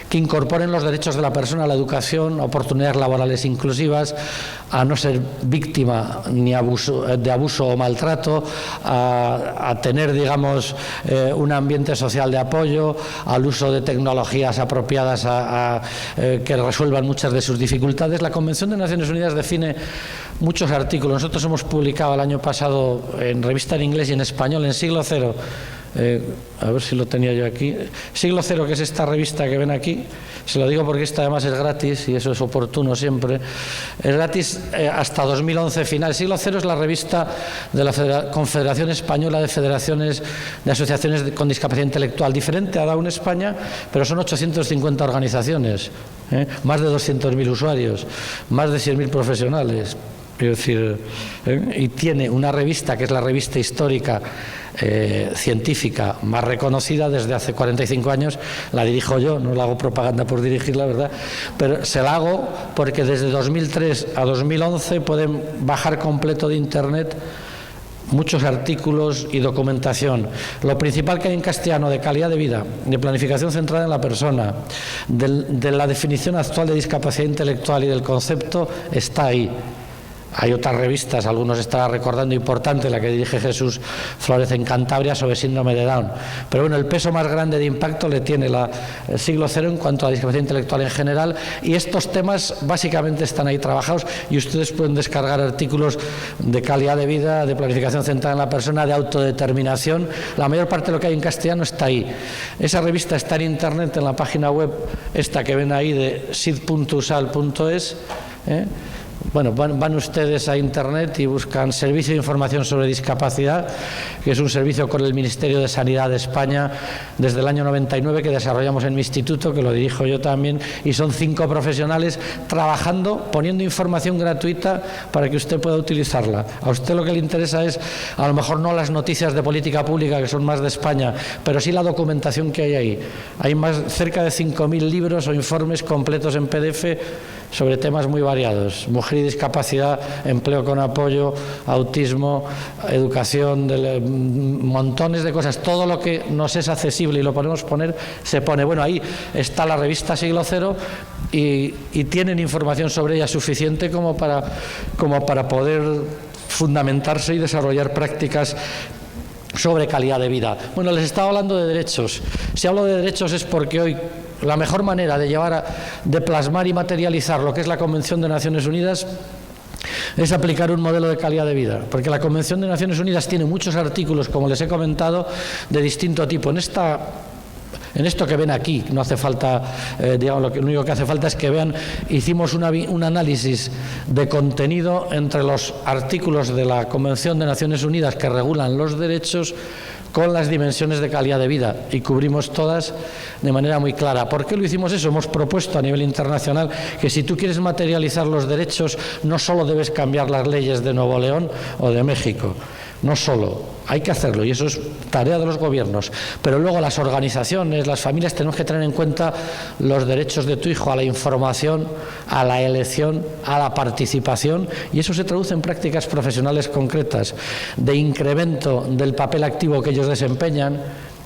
que incorporen los derechos de la persona a la educación, oportunidades laborales inclusivas, a no ser víctima ni de abuso o maltrato, a tener, digamos, un ambiente social de apoyo, al uso de tecnologías apropiadas que resuelvan muchas de sus dificultades. La Convención de Naciones Unidas define muchos artículos. Nosotros hemos publicado el año pasado en revista en inglés y en español, en Siglo Cero, a ver si lo tenía yo aquí, Siglo Cero, que es esta revista que ven aquí, se lo digo porque esta además es gratis y eso es oportuno siempre, es gratis hasta 2011 final. Siglo Cero es la revista de la Confederación Española de Federaciones de Asociaciones con Discapacidad Intelectual, diferente a DAUN España, pero son 850 organizaciones, más de 200.000 usuarios, más de 100.000 profesionales. Es decir, y tiene una revista que es la revista histórica científica más reconocida desde hace 45 años, la dirijo yo, no la hago propaganda por dirigirla, ¿verdad? Pero se la hago porque desde 2003 a 2011 pueden bajar completo de internet muchos artículos y documentación. Lo principal que hay en castellano de calidad de vida, de planificación centrada en la persona, de la definición actual de discapacidad intelectual y del concepto, está ahí. Hay otras revistas, algunos estará recordando, importante, la que dirige Jesús Flórez en Cantabria sobre síndrome de Down. Pero bueno, el peso más grande de impacto le tiene el Siglo Cero en cuanto a la discapacidad intelectual en general, y estos temas básicamente están ahí trabajados y ustedes pueden descargar artículos de calidad de vida, de planificación centrada en la persona, de autodeterminación. La mayor parte de lo que hay en castellano está ahí. Esa revista está en internet, en la página web esta que ven ahí de sid.usal.es. Bueno, van ustedes a internet y buscan Servicio de Información sobre Discapacidad, que es un servicio con el Ministerio de Sanidad de España desde el año 99 que desarrollamos en mi instituto, que lo dirijo yo también, y son 5 profesionales trabajando, poniendo información gratuita para que usted pueda utilizarla. A usted lo que le interesa es, a lo mejor no las noticias de política pública, que son más de España, pero sí la documentación que hay ahí. Hay cerca de 5.000 libros o informes completos en PDF sobre temas muy variados: mujer y discapacidad, empleo con apoyo, autismo, educación, montones de cosas. Todo lo que nos es accesible y lo podemos poner, se pone. Bueno, ahí está la revista Siglo Cero y tienen información sobre ella suficiente como para poder fundamentarse y desarrollar prácticas sobre calidad de vida. Bueno, les estaba hablando de derechos. Si hablo de derechos es porque hoy la mejor manera de plasmar y materializar lo que es la Convención de Naciones Unidas es aplicar un modelo de calidad de vida, porque la Convención de Naciones Unidas tiene muchos artículos, como les he comentado, de distinto tipo. En esta En esto que ven aquí, no hace falta, digamos, lo único que hace falta es que vean, hicimos un análisis de contenido entre los artículos de la Convención de Naciones Unidas que regulan los derechos con las dimensiones de calidad de vida, y cubrimos todas de manera muy clara. ¿Por qué lo hicimos eso? Hemos propuesto a nivel internacional que si tú quieres materializar los derechos, no solo debes cambiar las leyes de Nuevo León o de México, no solo, hay que hacerlo, y eso es tarea de los gobiernos, pero luego las organizaciones, las familias, tenemos que tener en cuenta los derechos de tu hijo a la información, a la elección, a la participación, y eso se traduce en prácticas profesionales concretas de incremento del papel activo que ellos desempeñan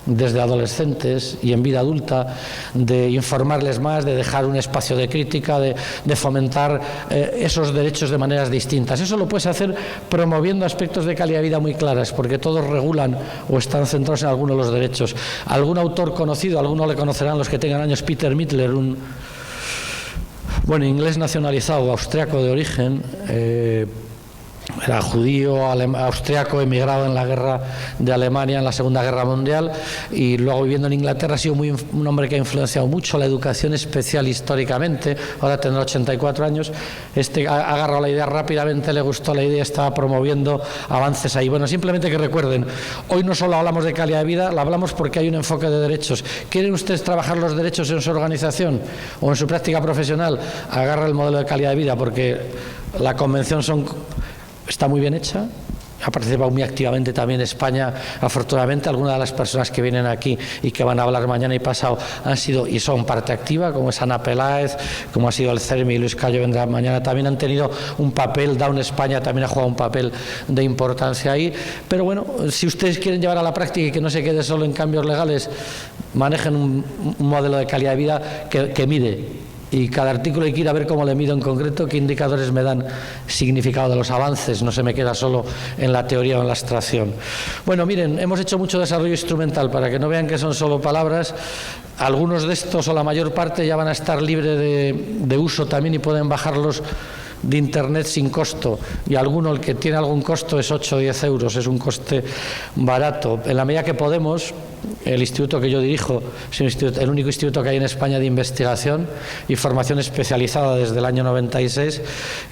desde adolescentes y en vida adulta, de informarles más, de dejar un espacio de crítica, de fomentar esos derechos de maneras distintas. Eso lo puedes hacer promoviendo aspectos de calidad de vida muy claras, porque todos regulan o están centrados en algunos de los derechos. Algún autor conocido, algunos le conocerán los que tengan años, Peter Mittler, un inglés nacionalizado, austriaco de origen, era judío, austriaco, emigrado en la guerra de Alemania en la Segunda Guerra Mundial, y luego viviendo en Inglaterra ha sido un hombre que ha influenciado mucho la educación especial históricamente. Ahora tendrá 84 años. Ha agarrado la idea rápidamente, le gustó la idea, estaba promoviendo avances ahí. Bueno, simplemente que recuerden, hoy no solo hablamos de calidad de vida, lo hablamos porque hay un enfoque de derechos. ¿Quieren ustedes trabajar los derechos en su organización o en su práctica profesional? Agarra el modelo de calidad de vida, porque la convención está muy bien hecha. Ha participado muy activamente también España. Afortunadamente, algunas de las personas que vienen aquí y que van a hablar mañana y pasado han sido y son parte activa, como es Ana Peláez, como ha sido el CERMI, y Luis Cayo vendrá mañana. También han tenido un papel, Down España también ha jugado un papel de importancia ahí. Pero bueno, si ustedes quieren llevar a la práctica y que no se quede solo en cambios legales, manejen un modelo de calidad de vida que mide. Y cada artículo hay que ir a ver cómo le mido en concreto, qué indicadores me dan significado de los avances, no se me queda solo en la teoría o en la abstracción. Bueno, miren, hemos hecho mucho desarrollo instrumental para que no vean que son solo palabras. Algunos de estos, o la mayor parte, ya van a estar libres de uso también y pueden bajarlos de internet sin costo, y alguno, el que tiene algún costo, es 8 o 10 euros, es un coste barato. En la medida que podemos, el instituto que yo dirijo es el único instituto que hay en España de investigación y formación especializada desde el año 96,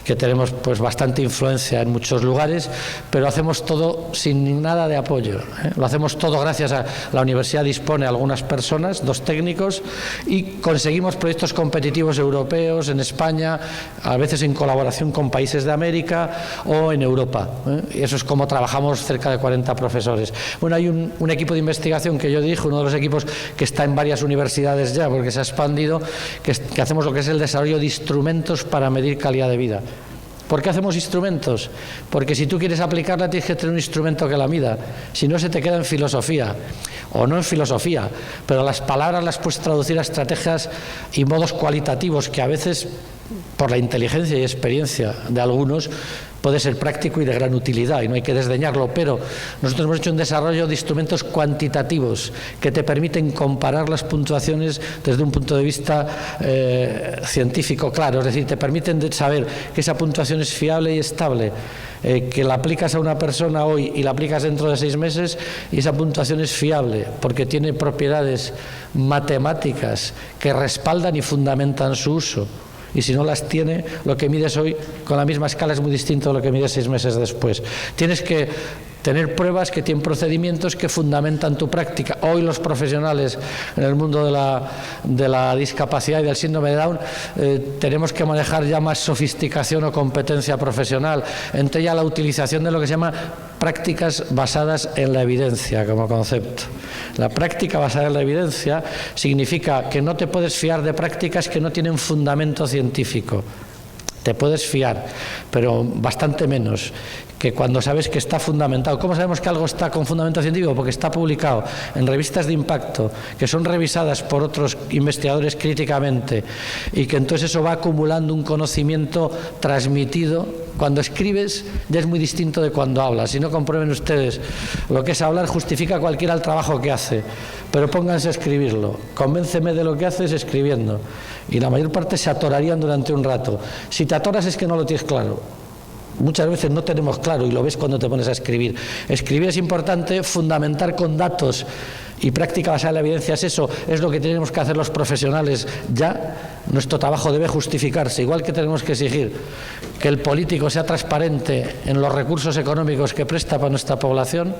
que tenemos pues bastante influencia en muchos lugares, pero hacemos todo sin nada de apoyo, Lo hacemos todo gracias a la universidad, dispone algunas personas, 2 técnicos, y conseguimos proyectos competitivos europeos en España, a veces en colaboración con países de América o en Europa, Y eso es como trabajamos cerca de 40 profesores. Bueno, hay un equipo de investigación que yo dirijo, uno de los equipos que está en varias universidades ya, porque se ha expandido, que hacemos lo que es el desarrollo de instrumentos para medir calidad de vida. ¿Por qué hacemos instrumentos? Porque si tú quieres aplicarla tienes que tener un instrumento que la mida, si no se te queda en filosofía, o no en filosofía, pero las palabras las puedes traducir a estrategias y modos cualitativos que a veces, por la inteligencia y experiencia de algunos, puede ser práctico y de gran utilidad, y no hay que desdeñarlo, pero nosotros hemos hecho un desarrollo de instrumentos cuantitativos que te permiten comparar las puntuaciones desde un punto de vista científico claro, es decir, te permiten saber que esa puntuación es fiable y estable, que la aplicas a una persona hoy y la aplicas dentro de 6 meses y esa puntuación es fiable porque tiene propiedades matemáticas que respaldan y fundamentan su uso. Y si no las tiene, lo que mides hoy con la misma escala es muy distinto a lo que mides 6 meses después. Tienes que tener pruebas que tienen procedimientos que fundamentan tu práctica. Hoy los profesionales en el mundo de la discapacidad y del síndrome de Down tenemos que manejar ya más sofisticación o competencia profesional, entre ella la utilización de lo que se llama prácticas basadas en la evidencia como concepto. La práctica basada en la evidencia significa que no te puedes fiar de prácticas que no tienen fundamento científico. Te puedes fiar, pero bastante menos que cuando sabes que está fundamentado. ¿Cómo sabemos que algo está con fundamento científico? Porque está publicado en revistas de impacto, que son revisadas por otros investigadores críticamente, y que entonces eso va acumulando un conocimiento transmitido. Cuando escribes ya es muy distinto de cuando hablas. Si no, comprueben ustedes, lo que es hablar justifica cualquiera el trabajo que hace, pero pónganse a escribirlo. Convénceme de lo que haces escribiendo, y la mayor parte se atorarían durante un rato. Si te atoras es que no lo tienes claro. muchas veces no tenemos claro, y lo ves cuando te pones a escribir. Escribir es importante, fundamentar con datos y práctica basada en la evidencia es eso, es lo que tenemos que hacer los profesionales ya. Nuestro trabajo debe justificarse, igual que tenemos que exigir que el político sea transparente en los recursos económicos que presta para nuestra población,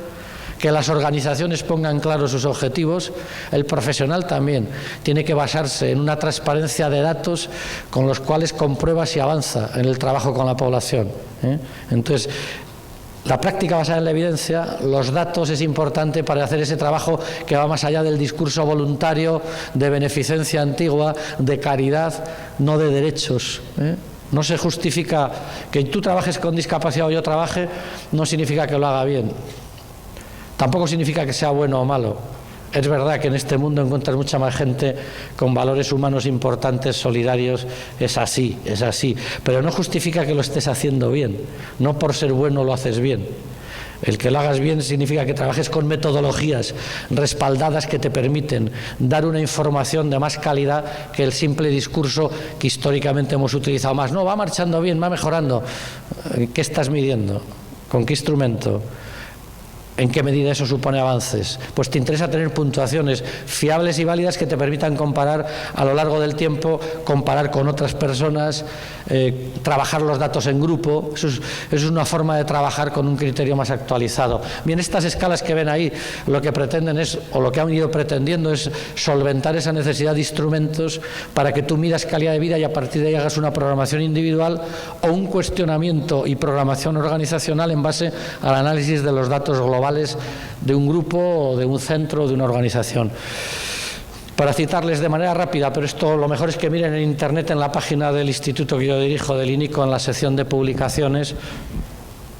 que las organizaciones pongan claros sus objetivos. El profesional también tiene que basarse en una transparencia de datos con los cuales comprueba si avanza en el trabajo con la población, ¿eh? Entonces, la práctica basada en la evidencia, los datos, es importante para hacer ese trabajo que va más allá del discurso voluntario, de beneficencia antigua, de caridad, no de derechos, ¿eh? No se justifica que tú trabajes con discapacidad o yo trabaje, no significa que lo haga bien. Tampoco significa que sea bueno o malo. Es verdad que en este mundo encuentras mucha más gente con valores humanos importantes, solidarios, es así, pero no justifica que lo estés haciendo bien, no por ser bueno lo haces bien. El que lo hagas bien significa que trabajes con metodologías respaldadas que te permiten dar una información de más calidad que el simple discurso que históricamente hemos utilizado más. No, va marchando bien, va mejorando. ¿Qué estás midiendo? ¿Con qué instrumento? ¿En qué medida eso supone avances? Pues te interesa tener puntuaciones fiables y válidas que te permitan comparar a lo largo del tiempo, comparar con otras personas, trabajar los datos en grupo. Eso es una forma de trabajar con un criterio más actualizado. Bien, estas escalas que ven ahí lo que pretenden es, o lo que han ido pretendiendo es solventar esa necesidad de instrumentos para que tú midas calidad de vida y a partir de ahí hagas una programación individual o un cuestionamiento y programación organizacional en base al análisis de los datos globales de un grupo o de un centro o de una organización. Para citarles de manera rápida, pero esto lo mejor es que miren en internet, en la página del instituto que yo dirijo, del INICO, en la sección de publicaciones,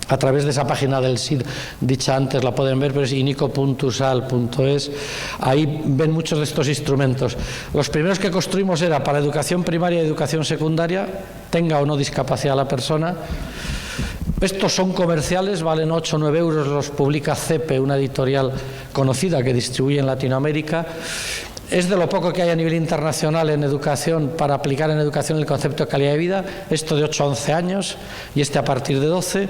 a través de esa página del SID dicha antes la pueden ver, pero es inico.usal.es. Ahí ven muchos de estos instrumentos. Los primeros que construimos era para educación primaria y educación secundaria, tenga o no discapacidad la persona. Estos son comerciales, valen 8 o 9 euros, los publica CEPE, una editorial conocida que distribuye en Latinoamérica. Es de lo poco que hay a nivel internacional en educación para aplicar en educación el concepto de calidad de vida, esto de 8 a 11 años y este a partir de 12.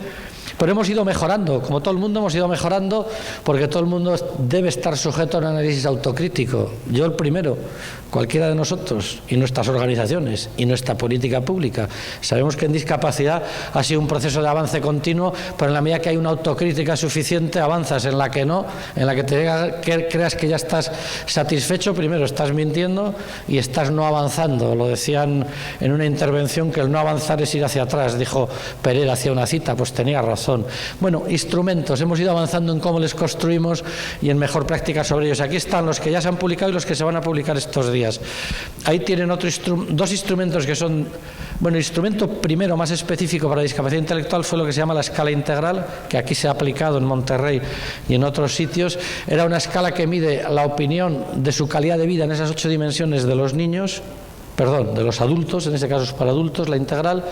Pero hemos ido mejorando, como todo el mundo hemos ido mejorando, porque todo el mundo debe estar sujeto a un análisis autocrítico. Yo el primero, cualquiera de nosotros, y nuestras organizaciones, y nuestra política pública. Sabemos que en discapacidad ha sido un proceso de avance continuo, pero en la medida que hay una autocrítica suficiente, avanzas. En la que no, en la que creas que ya estás satisfecho, primero estás mintiendo y estás no avanzando. Lo decían en una intervención que el no avanzar es ir hacia atrás, dijo Pereira hacia una cita, pues tenía razón. Bueno, instrumentos, hemos ido avanzando en cómo les construimos y en mejor práctica sobre ellos. Aquí están los que ya se han publicado y los que se van a publicar estos días. Ahí tienen dos instrumentos que son, bueno, el instrumento primero más específico para la discapacidad intelectual fue lo que se llama la escala integral, que aquí se ha aplicado en Monterrey y en otros sitios. Era una escala que mide la opinión de su calidad de vida en esas 8 dimensiones de los niños, de los adultos, en este caso es para adultos, la integral.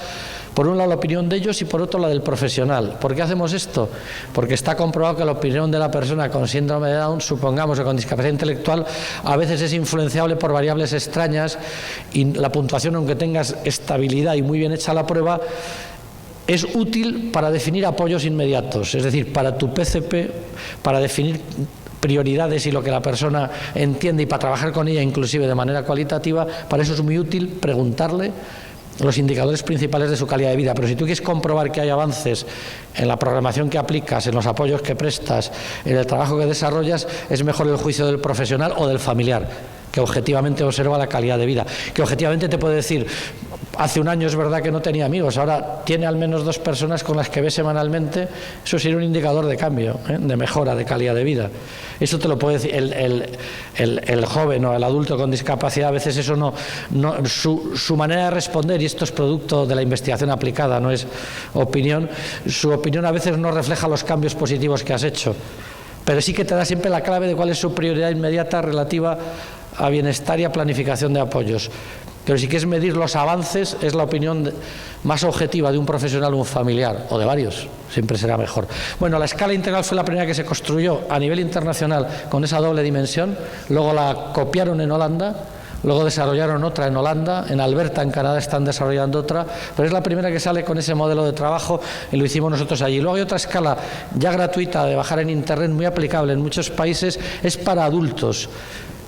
Por un lado la opinión de ellos y por otro la del profesional. ¿Por qué hacemos esto? Porque está comprobado que la opinión de la persona con síndrome de Down, supongamos, o con discapacidad intelectual, a veces es influenciable por variables extrañas y la puntuación, aunque tengas estabilidad y muy bien hecha la prueba, es útil para definir apoyos inmediatos, es decir, para tu PCP, para definir prioridades y lo que la persona entiende y para trabajar con ella inclusive de manera cualitativa. Para eso es muy útil preguntarle los indicadores principales de su calidad de vida. Pero si tú quieres comprobar que hay avances en la programación que aplicas, en los apoyos que prestas, en el trabajo que desarrollas, es mejor el juicio del profesional o del familiar, que objetivamente observa la calidad de vida, que objetivamente te puede decir: hace un año es verdad que no tenía amigos, ahora tiene al menos 2 personas con las que ve semanalmente. Eso sería un indicador de cambio, de mejora de calidad de vida. Eso te lo puede decir el joven o el adulto con discapacidad. A veces eso su manera de responder, y esto es producto de la investigación aplicada, no es opinión, su opinión a veces no refleja los cambios positivos que has hecho, pero sí que te da siempre la clave de cuál es su prioridad inmediata relativa a bienestar y a planificación de apoyos. Pero si quieres medir los avances, es la opinión más objetiva de un profesional o un familiar, o de varios, siempre será mejor. Bueno, la escala integral fue la primera que se construyó a nivel internacional con esa doble dimensión, luego la copiaron en Holanda, luego desarrollaron otra en Holanda, en Alberta, en Canadá, están desarrollando otra, pero es la primera que sale con ese modelo de trabajo y lo hicimos nosotros allí. Luego hay otra escala ya gratuita de bajar en Internet, muy aplicable en muchos países, es para adultos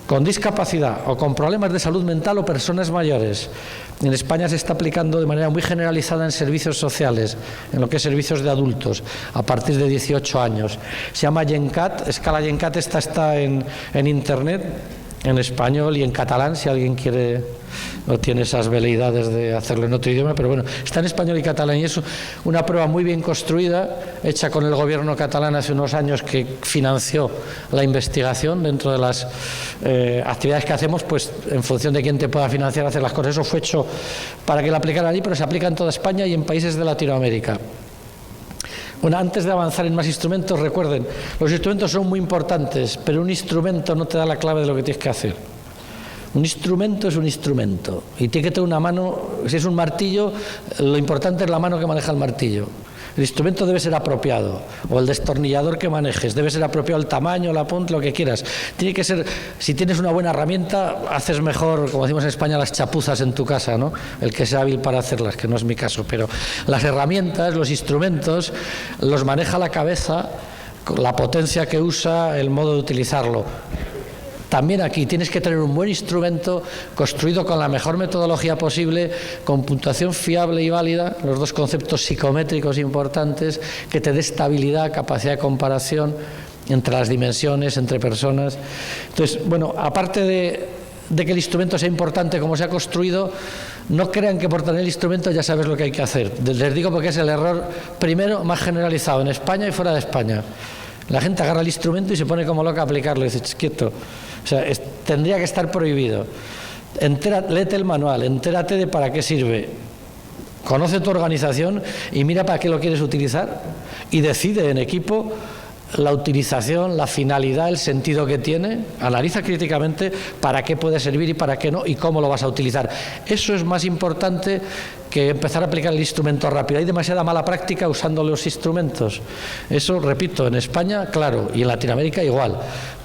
con discapacidad o con problemas de salud mental o personas mayores. En España se está aplicando de manera muy generalizada en servicios sociales, en lo que es servicios de adultos, a partir de 18 años. Se llama GenCat, escala GenCat, esta está en Internet, en español y en catalán, si alguien quiere, no tiene esas veleidades de hacerlo en otro idioma, pero bueno, está en español y catalán, y es una prueba muy bien construida, hecha con el gobierno catalán hace unos años, que financió la investigación dentro de las actividades que hacemos, pues en función de quién te pueda financiar hacer las cosas. Eso fue hecho para que la aplicaran allí, pero se aplica en toda España y en países de Latinoamérica. Bueno, antes de avanzar en más instrumentos, recuerden, los instrumentos son muy importantes, pero un instrumento no te da la clave de lo que tienes que hacer. Un instrumento es un instrumento y tiene que tener una mano. Si es un martillo, lo importante es la mano que maneja el martillo. El instrumento debe ser apropiado, o el destornillador que manejes, debe ser apropiado el tamaño, la punta, lo que quieras. Tiene que ser, si tienes una buena herramienta, haces mejor, como decimos en España, las chapuzas en tu casa, ¿no? El que sea hábil para hacerlas, que no es mi caso, pero las herramientas, los instrumentos, los maneja la cabeza, la potencia que usa, el modo de utilizarlo. También aquí tienes que tener un buen instrumento construido con la mejor metodología posible, con puntuación fiable y válida, los dos conceptos psicométricos importantes, que te dé estabilidad, capacidad de comparación entre las dimensiones, entre personas. Entonces, bueno, aparte de que el instrumento sea importante como se ha construido, no crean que por tener el instrumento ya sabes lo que hay que hacer. Les digo porque es el error primero más generalizado en España y fuera de España. La gente agarra el instrumento y se pone como loca a aplicarlo y dice, quieto. O sea, tendría que estar prohibido. Léete el manual, entérate de para qué sirve. Conoce tu organización y mira para qué lo quieres utilizar y decide en equipo la utilización, la finalidad, el sentido que tiene. Analiza críticamente para qué puede servir y para qué no y cómo lo vas a utilizar. Eso es más importante que empezar a aplicar el instrumento rápido. Hay demasiada mala práctica usando los instrumentos. Eso, repito, en España, claro, y en Latinoamérica igual.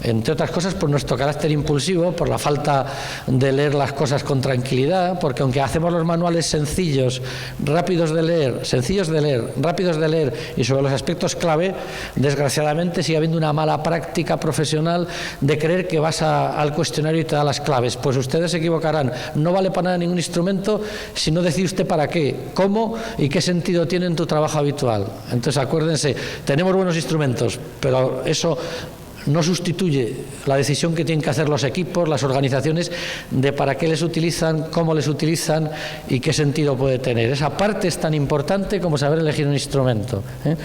Entre otras cosas, por nuestro carácter impulsivo, por la falta de leer las cosas con tranquilidad, porque aunque hacemos los manuales sencillos, rápidos de leer, sencillos de leer, rápidos de leer y sobre los aspectos clave, desgraciadamente sigue habiendo una mala práctica profesional de creer que vas al cuestionario y te da las claves. Pues ustedes se equivocarán. No vale para nada ningún instrumento si no decide usted para qué, cómo y qué sentido tiene en tu trabajo habitual. Entonces acuérdense, tenemos buenos instrumentos, pero eso no sustituye la decisión que tienen que hacer los equipos, las organizaciones, de para qué les utilizan, cómo les utilizan y qué sentido puede tener. Esa parte es tan importante como saber elegir un instrumento, ¿eh?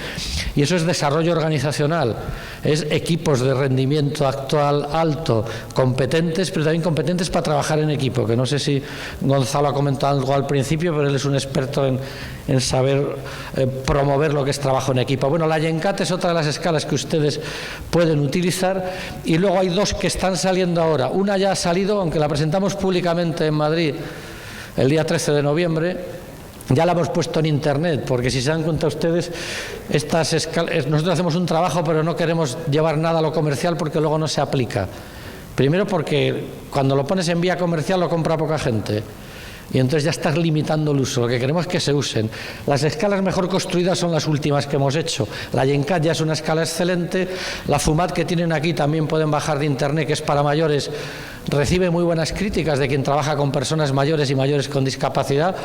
Y eso es desarrollo organizacional, es equipos de rendimiento actual alto, competentes, pero también competentes para trabajar en equipo, que no sé si Gonzalo ha comentado algo al principio, pero él es un experto en saber promover lo que es trabajo en equipo. Bueno, la GenCat es otra de las escalas que ustedes pueden utilizar, y luego hay dos que están saliendo ahora. Una ya ha salido, aunque la presentamos públicamente en Madrid el día 13 de noviembre, ya la hemos puesto en Internet, porque si se dan cuenta ustedes, estas escalas, nosotros hacemos un trabajo pero no queremos llevar nada a lo comercial porque luego no se aplica. Primero porque cuando lo pones en vía comercial lo compra poca gente. Y entonces ya estás limitando el uso. Lo que queremos es que se usen. Las escalas mejor construidas son las últimas que hemos hecho. La GenCat ya es una escala excelente. La FUMAT que tienen aquí también pueden bajar de Internet, que es para mayores. Recibe muy buenas críticas de quien trabaja con personas mayores y mayores con discapacidad,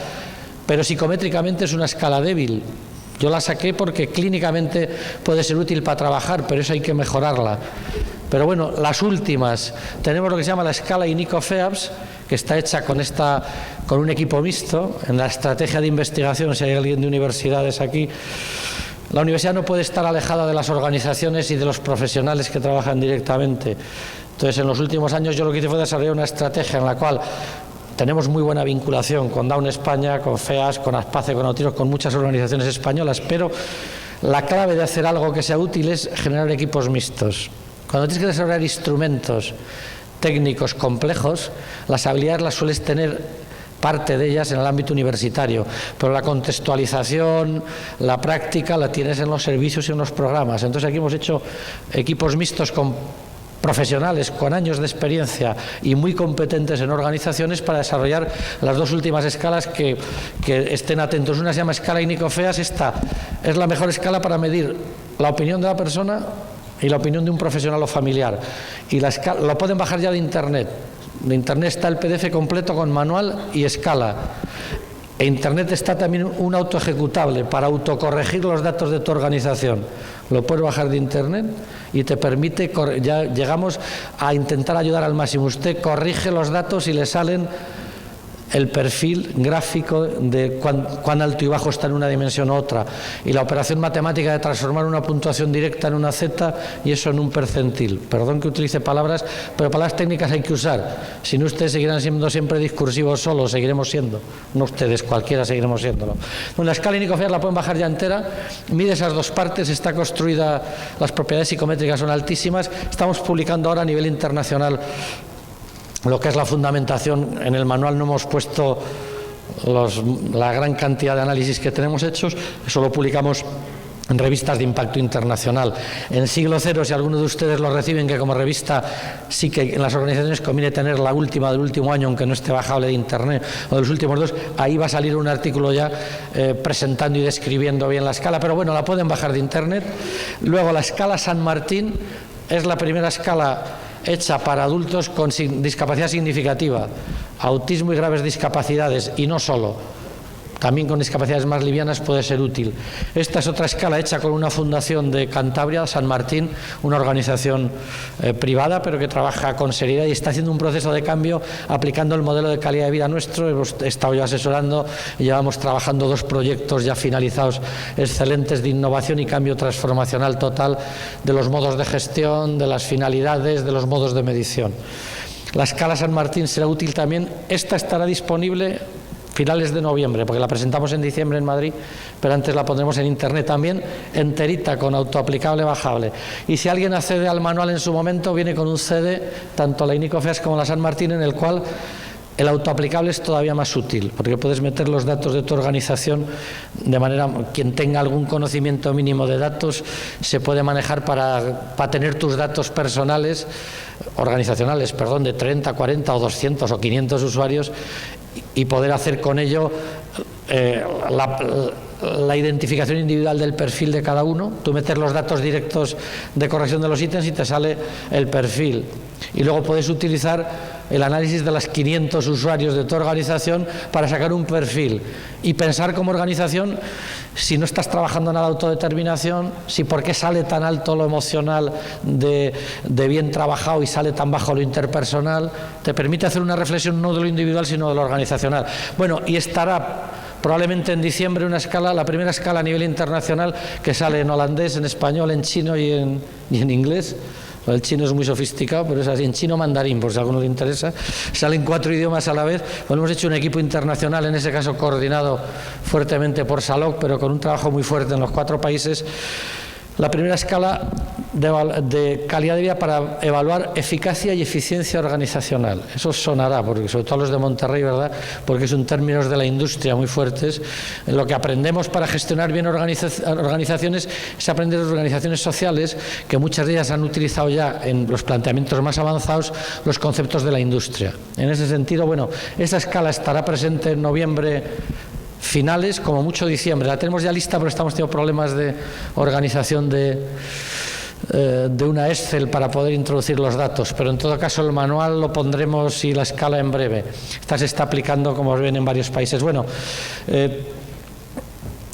pero psicométricamente es una escala débil. Yo la saqué porque clínicamente puede ser útil para trabajar, pero eso hay que mejorarla. Pero bueno, las últimas, tenemos lo que se llama la escala INICO-FEAPS, que está hecha con un equipo mixto. En la estrategia de investigación, si hay alguien de universidades aquí, la universidad no puede estar alejada de las organizaciones y de los profesionales que trabajan directamente. Entonces, en los últimos años yo lo que hice fue desarrollar una estrategia en la cual tenemos muy buena vinculación con Down España, con FEAS, con ASPACE, con Autiros, con muchas organizaciones españolas, pero la clave de hacer algo que sea útil es generar equipos mixtos. Cuando tienes que desarrollar instrumentos técnicos complejos, las habilidades las sueles tener parte de ellas en el ámbito universitario, pero la contextualización, la práctica la tienes en los servicios y en los programas. Entonces aquí hemos hecho equipos mixtos con profesionales con años de experiencia y muy competentes en organizaciones para desarrollar las dos últimas escalas que estén atentos. Una se llama escala Inico-Feas. Esta es la mejor escala para medir la opinión de la persona y la opinión de un profesional o familiar. Y lo pueden bajar ya de Internet. De Internet está el PDF completo con manual y escala. En Internet está también un autoejecutable para autocorregir los datos de tu organización. Lo puedes bajar de Internet y te permite, ya llegamos a intentar ayudar al máximo. Usted corrige los datos y le salen el perfil gráfico de cuán alto y bajo está en una dimensión u otra, y la operación matemática de transformar una puntuación directa en una Z y eso en un percentil. Perdón que utilice palabras, pero palabras técnicas hay que usar. Si no, ustedes seguirán siendo siempre discursivos solos, seguiremos siendo. No ustedes, cualquiera seguiremos siéndolo. La escala Inico-Feas la pueden bajar ya entera, mide esas dos partes, está construida, las propiedades psicométricas son altísimas. Estamos publicando ahora a nivel internacional lo que es la fundamentación. En el manual no hemos puesto la gran cantidad de análisis que tenemos hechos, eso lo publicamos en revistas de impacto internacional. En Siglo Cero, si alguno de ustedes lo reciben, que como revista sí que en las organizaciones conviene tener la última del último año, aunque no esté bajable de Internet, o de los últimos dos, ahí va a salir un artículo ya presentando y describiendo bien la escala, pero bueno, la pueden bajar de Internet. Luego la escala San Martín es la primera escala hecha para adultos con discapacidad significativa, autismo y graves discapacidades, y no solo, también con discapacidades más livianas puede ser útil. Esta es otra escala hecha con una fundación de Cantabria, San Martín, una organización privada, pero que trabaja con seriedad y está haciendo un proceso de cambio aplicando el modelo de calidad de vida nuestro. Hemos estado yo asesorando y llevamos trabajando 2 proyectos ya finalizados excelentes de innovación y cambio transformacional total de los modos de gestión, de las finalidades, de los modos de medición. La escala San Martín será útil también. Esta estará disponible finales de noviembre, porque la presentamos en diciembre en Madrid, pero antes la pondremos en Internet también, enterita, con autoaplicable bajable. Y si alguien accede al manual en su momento, viene con un CD, tanto la Inico-Feas como la San Martín, en el cual el autoaplicable es todavía más útil, porque puedes meter los datos de tu organización de manera, quien tenga algún conocimiento mínimo de datos, se puede manejar para tener tus datos personales, organizacionales, perdón, de 30, 40 o 200 o 500 usuarios, y poder hacer con ello la identificación individual del perfil de cada uno. Tú metes los datos directos de corrección de los ítems y te sale el perfil. Y luego puedes utilizar el análisis de las 500 usuarios de tu organización para sacar un perfil y pensar como organización si no estás trabajando en la autodeterminación, si por qué sale tan alto lo emocional de bien trabajado y sale tan bajo lo interpersonal. Te permite hacer una reflexión no de lo individual sino de lo organizacional. Bueno, y estará probablemente en diciembre una escala, la primera escala a nivel internacional, que sale en holandés, en español, en chino y en inglés. El chino es muy sofisticado, pero es así, en chino mandarín, por si a alguno le interesa. Salen 4 idiomas a la vez. Bueno, hemos hecho un equipo internacional, en ese caso coordinado fuertemente por SALOC, pero con un trabajo muy fuerte en los 4 países. La primera escala de calidad de vida para evaluar eficacia y eficiencia organizacional. Eso sonará, porque sobre todo los de Monterrey, ¿verdad? Porque son términos de la industria muy fuertes. Lo que aprendemos para gestionar bien organizaciones es aprender de organizaciones sociales, que muchas de ellas han utilizado ya en los planteamientos más avanzados los conceptos de la industria. En ese sentido, bueno, esa escala estará presente en noviembre finales, como mucho diciembre. La tenemos ya lista, pero estamos teniendo problemas de organización de una Excel para poder introducir los datos, pero en todo caso el manual lo pondremos y la escala en breve. Esta se está aplicando, como ven, en varios países. Bueno,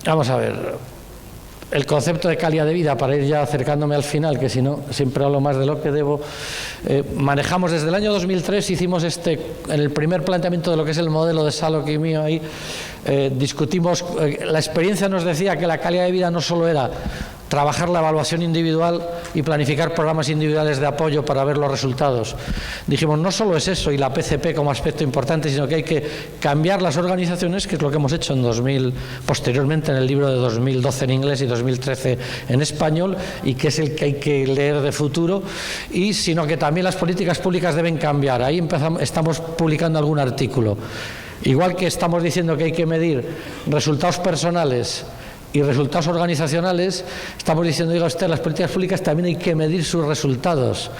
vamos a ver. El concepto de calidad de vida, para ir ya acercándome al final, que si no siempre hablo más de lo que debo, manejamos desde el año 2003, hicimos en el primer planteamiento de lo que es el modelo de SALOC y mío ahí, discutimos, la experiencia nos decía que la calidad de vida no solo era trabajar la evaluación individual y planificar programas individuales de apoyo para ver los resultados. Dijimos, no solo es eso y la PCP como aspecto importante, sino que hay que cambiar las organizaciones, que es lo que hemos hecho posteriormente en el libro de 2012 en inglés y 2013 en español, y que es el que hay que leer de futuro, y sino que también las políticas públicas deben cambiar. Ahí estamos publicando algún artículo. Igual que estamos diciendo que hay que medir resultados personales y resultados organizacionales, estamos diciendo, diga usted, las políticas públicas también hay que medir sus resultados.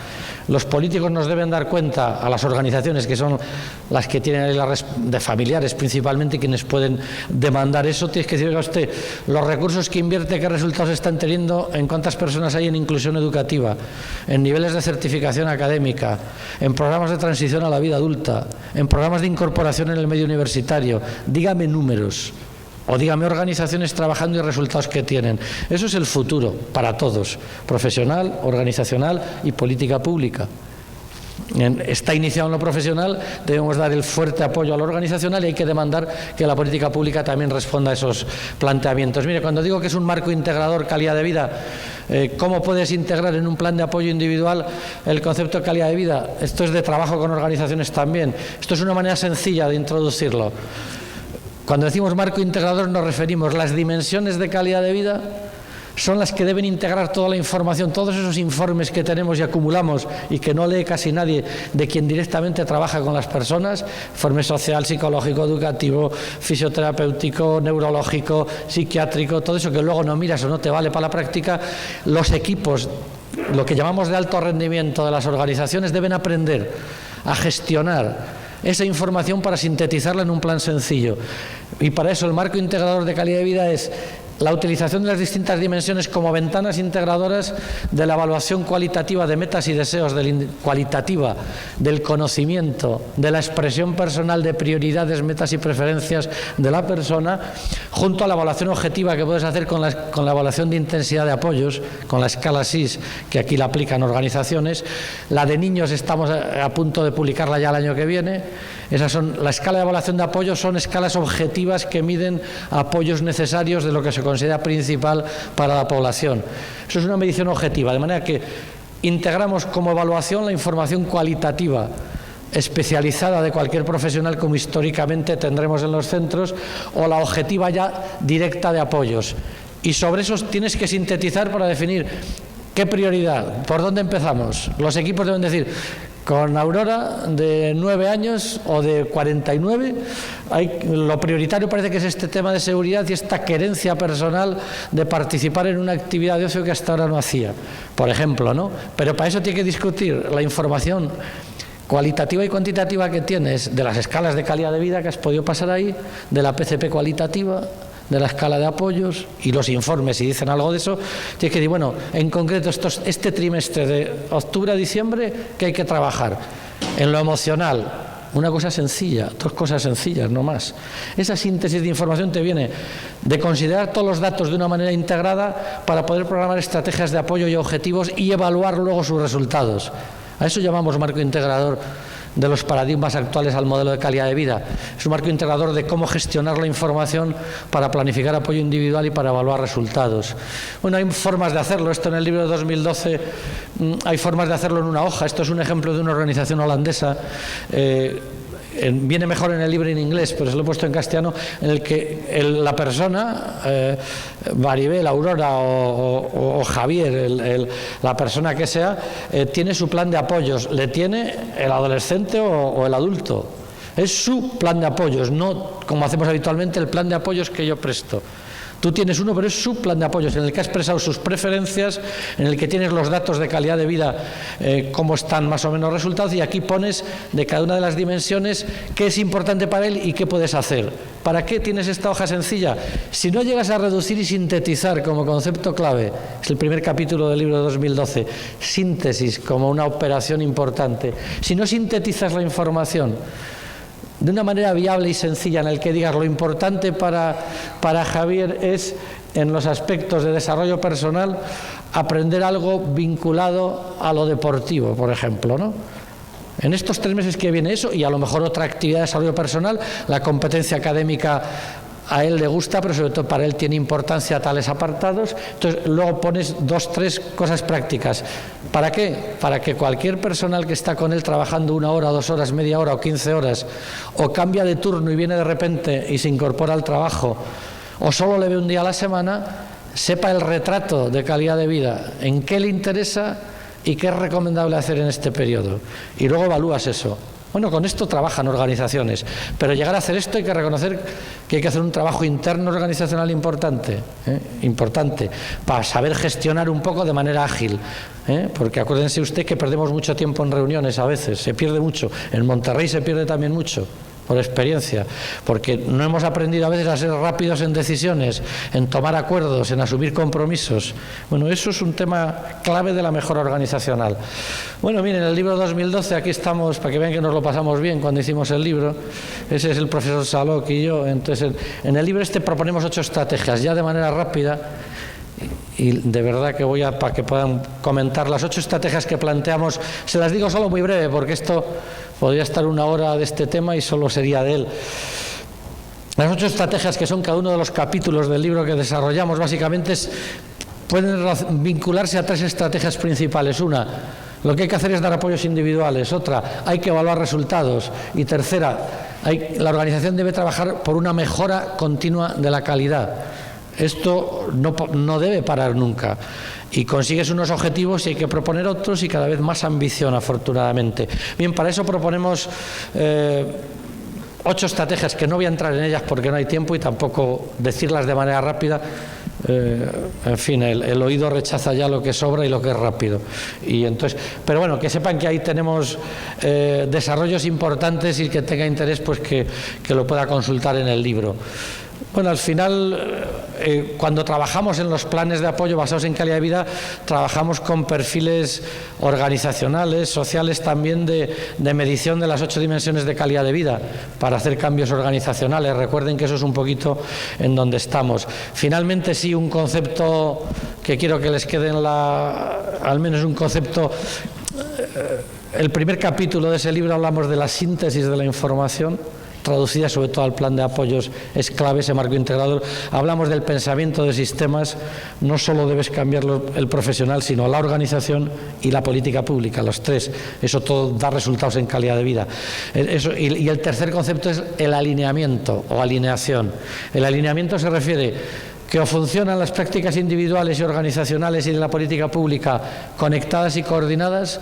Los políticos nos deben dar cuenta a las organizaciones, que son las que tienen de familiares principalmente, quienes pueden demandar eso. Tienes que decir, oiga usted, los recursos que invierte, qué resultados están teniendo, en cuántas personas hay en inclusión educativa, en niveles de certificación académica, en programas de transición a la vida adulta, en programas de incorporación en el medio universitario. Dígame números. O dígame organizaciones trabajando y resultados que tienen. Eso es el futuro para todos, profesional, organizacional y política pública. Está iniciado en lo profesional, debemos dar el fuerte apoyo a lo organizacional y hay que demandar que la política pública también responda a esos planteamientos. Mire, cuando digo que es un marco integrador, calidad de vida, ¿cómo puedes integrar en un plan de apoyo individual el concepto de calidad de vida? Esto es de trabajo con organizaciones también. Esto es una manera sencilla de introducirlo. Cuando decimos marco integrador nos referimos a las dimensiones de calidad de vida, son las que deben integrar toda la información, todos esos informes que tenemos y acumulamos y que no lee casi nadie de quien directamente trabaja con las personas, informe social, psicológico, educativo, fisioterapéutico, neurológico, psiquiátrico, todo eso que luego no miras o no te vale para la práctica. Los equipos, lo que llamamos de alto rendimiento de las organizaciones, deben aprender a gestionar esa información para sintetizarla en un plan sencillo. Y para eso el marco integrador de calidad de vida es la utilización de las distintas dimensiones como ventanas integradoras de la evaluación cualitativa de metas y deseos, cualitativa del conocimiento, de la expresión personal de prioridades, metas y preferencias de la persona, junto a la evaluación objetiva que puedes hacer con la evaluación de intensidad de apoyos, con la escala SIS, que aquí la aplican organizaciones. La de niños estamos a punto de publicarla ya el año que viene. La escala de evaluación de apoyos son escalas objetivas que miden apoyos necesarios de lo que se considera principal para la población. Eso es una medición objetiva, de manera que integramos como evaluación la información cualitativa especializada de cualquier profesional, como históricamente tendremos en los centros, o la objetiva ya directa de apoyos. Y sobre eso tienes que sintetizar para definir qué prioridad, por dónde empezamos. Los equipos deben decir, con Aurora de 9 años o de 49, lo prioritario parece que es este tema de seguridad y esta querencia personal de participar en una actividad de ocio que hasta ahora no hacía, por ejemplo, ¿no? Pero para eso tiene que discutir la información cualitativa y cuantitativa que tienes de las escalas de calidad de vida que has podido pasar ahí, de la PCP cualitativa, de la escala de apoyos y los informes, si dicen algo de eso, tienes que decir, bueno, en concreto este trimestre de octubre a diciembre, ¿qué hay que trabajar? En lo emocional, una cosa sencilla, 2 cosas sencillas, no más. Esa síntesis de información te viene de considerar todos los datos de una manera integrada para poder programar estrategias de apoyo y objetivos y evaluar luego sus resultados. A eso llamamos marco integrador de los paradigmas actuales al modelo de calidad de vida. Es un marco integrador de cómo gestionar la información para planificar apoyo individual y para evaluar resultados. Bueno, hay formas de hacerlo. Esto en el libro de 2012 hay formas de hacerlo en una hoja. Esto es un ejemplo de una organización holandesa. Viene mejor en el libro en inglés, pero se lo he puesto en castellano, en el que la persona, Maribel, Aurora o Javier, la persona que sea, tiene su plan de apoyos. Le tiene el adolescente o el adulto. Es su plan de apoyos, no como hacemos habitualmente el plan de apoyos que yo presto. Tú tienes uno, pero es su plan de apoyos, en el que ha expresado sus preferencias, en el que tienes los datos de calidad de vida, cómo están más o menos resultados, y aquí pones de cada una de las dimensiones qué es importante para él y qué puedes hacer. ¿Para qué tienes esta hoja sencilla? Si no llegas a reducir y sintetizar como concepto clave, es el primer capítulo del libro de 2012, síntesis como una operación importante. Si no sintetizas la información de una manera viable y sencilla, en el que digas lo importante para Javier es, en los aspectos de desarrollo personal, aprender algo vinculado a lo deportivo, por ejemplo, ¿no? En estos 3 meses que viene eso, y a lo mejor otra actividad de desarrollo personal, la competencia académica a él le gusta, pero sobre todo para él tiene importancia tales apartados. Entonces luego pones 2, 3 cosas prácticas. ¿Para qué? Para que cualquier personal que está con él trabajando 1 hora, 2 horas, media hora o 15 horas, o cambia de turno y viene de repente y se incorpora al trabajo, o solo le ve un día a la semana, sepa el retrato de calidad de vida, en qué le interesa y qué es recomendable hacer en este periodo. Y luego evalúas eso. Bueno, con esto trabajan organizaciones, pero llegar a hacer esto hay que reconocer que hay que hacer un trabajo interno organizacional importante, para saber gestionar un poco de manera ágil, porque acuérdense usted que perdemos mucho tiempo en reuniones a veces, se pierde mucho, en Monterrey se pierde también mucho, por experiencia, porque no hemos aprendido a veces a ser rápidos en decisiones, en tomar acuerdos, en asumir compromisos. Bueno, eso es un tema clave de la mejora organizacional. Bueno, miren, el libro 2012, aquí estamos, para que vean que nos lo pasamos bien cuando hicimos el libro, ese es el profesor Salok y yo, entonces en el libro proponemos 8 estrategias, ya de manera rápida, y de verdad que para que puedan comentar las 8 estrategias que planteamos, se las digo solo muy breve, porque esto podría estar 1 hora de este tema y solo sería de él. Las 8 estrategias que son cada uno de los capítulos del libro que desarrollamos, básicamente pueden vincularse a 3 estrategias principales. Una, lo que hay que hacer es dar apoyos individuales. Otra, hay que evaluar resultados. Y tercera, la organización debe trabajar por una mejora continua de la calidad. Esto no debe parar nunca, y consigues unos objetivos y hay que proponer otros y cada vez más ambición, afortunadamente. Bien, para eso proponemos 8 estrategias que no voy a entrar en ellas porque no hay tiempo y tampoco decirlas de manera rápida. En fin, el oído rechaza ya lo que sobra y lo que es rápido. Y entonces, pero bueno, que sepan que ahí tenemos desarrollos importantes, y que tenga interés pues que lo pueda consultar en el libro. Bueno, al final, cuando trabajamos en los planes de apoyo basados en calidad de vida, trabajamos con perfiles organizacionales, sociales también, de medición de las 8 dimensiones de calidad de vida para hacer cambios organizacionales. Recuerden que eso es un poquito en donde estamos. Finalmente, sí, un concepto que quiero que les quede al menos un concepto. El primer capítulo de ese libro hablamos de la síntesis de la información, traducida sobre todo al plan de apoyos, es clave ese marco integrador. Hablamos del pensamiento de sistemas, no solo debes cambiarlo el profesional, sino la organización y la política pública, los 3. Eso todo da resultados en calidad de vida. Y el tercer concepto es el alineamiento o alineación. El alineamiento se refiere que o funcionan las prácticas individuales y organizacionales y de la política pública conectadas y coordinadas,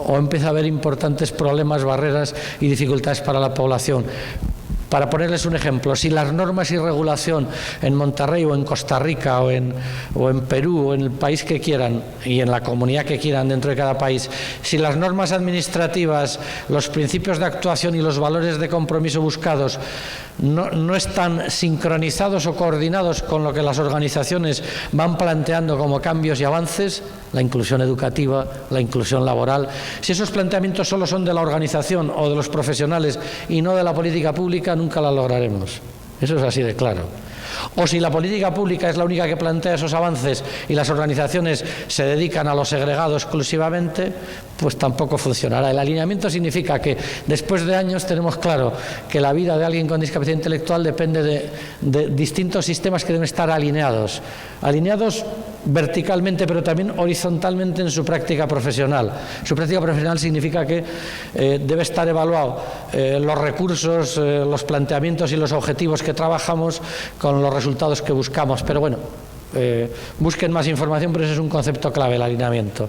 o empieza a haber importantes problemas, barreras y dificultades para la población. Para ponerles un ejemplo, si las normas y regulación en Monterrey o en Costa Rica o en Perú o en el país que quieran y en la comunidad que quieran dentro de cada país, si las normas administrativas, los principios de actuación y los valores de compromiso buscados no están sincronizados o coordinados con lo que las organizaciones van planteando como cambios y avances, la inclusión educativa, la inclusión laboral, si esos planteamientos solo son de la organización o de los profesionales y no de la política pública, nunca la lograremos. Eso es así de claro. O si la política pública es la única que plantea esos avances y las organizaciones se dedican a lo segregado exclusivamente, pues tampoco funcionará. El alineamiento significa que después de años tenemos claro que la vida de alguien con discapacidad intelectual depende de distintos sistemas que deben estar alineados verticalmente, pero también horizontalmente en su práctica profesional. Su práctica profesional significa que debe estar evaluado los recursos, los planteamientos y los objetivos que trabajamos con los resultados que buscamos. Pero bueno, busquen más información, pero ese es un concepto clave, el alineamiento.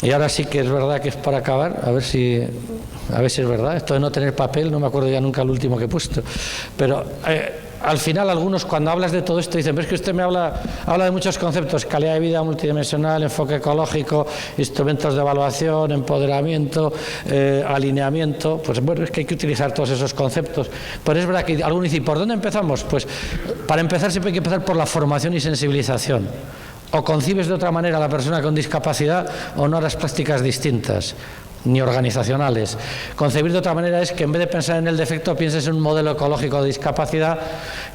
Y ahora sí que es verdad que es para acabar, a ver si es verdad. Esto de no tener papel, no me acuerdo ya nunca el último que he puesto. Pero al final algunos, cuando hablas de todo esto, dicen, pero es que usted me habla de muchos conceptos: calidad de vida multidimensional, enfoque ecológico, instrumentos de evaluación, empoderamiento, alineamiento. Pues bueno, es que hay que utilizar todos esos conceptos. Pero es verdad que algunos dicen, ¿por dónde empezamos? Pues para empezar siempre hay que empezar por la formación y sensibilización. O concibes de otra manera a la persona con discapacidad o no harás prácticas distintas, ni organizacionales. Concebir de otra manera es que en vez de pensar en el defecto pienses en un modelo ecológico de discapacidad,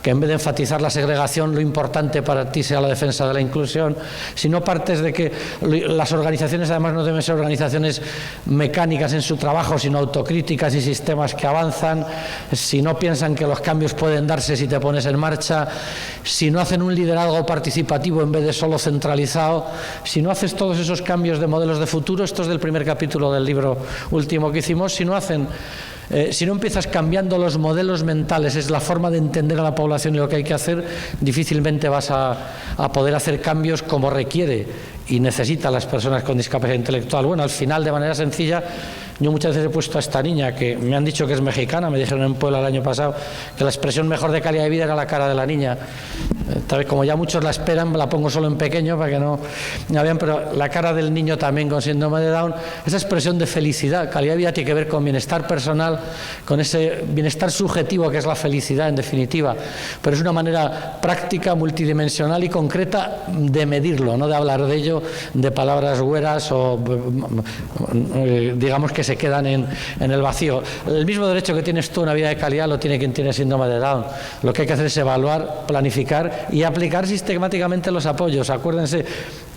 que en vez de enfatizar la segregación, lo importante para ti sea la defensa de la inclusión. Si no partes de que las organizaciones además no deben ser organizaciones mecánicas en su trabajo, sino autocríticas y sistemas que avanzan, si no piensan que los cambios pueden darse si te pones en marcha, si no hacen un liderazgo participativo en vez de solo centralizado, si no haces todos esos cambios de modelos de futuro, esto es del primer capítulo del libro último que hicimos, si no empiezas cambiando los modelos mentales, es la forma de entender a la población y lo que hay que hacer, difícilmente vas a poder hacer cambios como requiere y necesitan las personas con discapacidad intelectual. Bueno, al final, de manera sencilla, Yo muchas veces he puesto a esta niña, que me han dicho que es mexicana, me dijeron en Puebla el año pasado, que la expresión mejor de calidad de vida era la cara de la niña. Tal vez como ya muchos la esperan, la pongo solo en pequeño para que no la vean, pero la cara del niño también con síndrome de Down, esa expresión de felicidad, calidad de vida tiene que ver con bienestar personal, con ese bienestar subjetivo que es la felicidad en definitiva, pero es una manera práctica, multidimensional y concreta de medirlo, no de hablar de ello de palabras hueras o digamos que se quedan en el vacío. El mismo derecho que tienes tú a una vida de calidad lo tiene quien tiene síndrome de Down. Lo que hay que hacer es evaluar, planificar y aplicar sistemáticamente los apoyos. Acuérdense,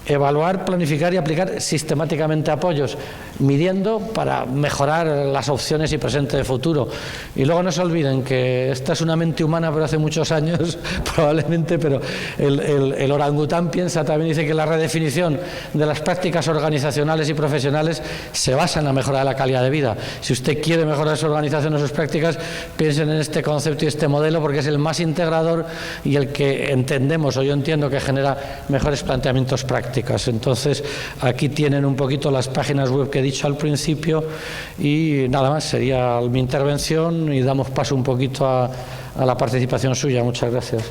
evaluar, planificar y aplicar sistemáticamente apoyos, midiendo para mejorar las opciones y presente de futuro. Y luego no se olviden que esta es una mente humana, pero hace muchos años probablemente, pero el orangután piensa también, dice que la redefinición de las prácticas organizacionales y profesionales se basa en la mejora de la calidad de vida. Si usted quiere mejorar su organización o sus prácticas, piensen en este concepto y este modelo, porque es el más integrador y el que entendemos, o yo entiendo, que genera mejores planteamientos prácticos. Entonces, aquí tienen un poquito las páginas web que he dicho al principio y nada más, sería mi intervención y damos paso un poquito a la participación suya. Muchas gracias.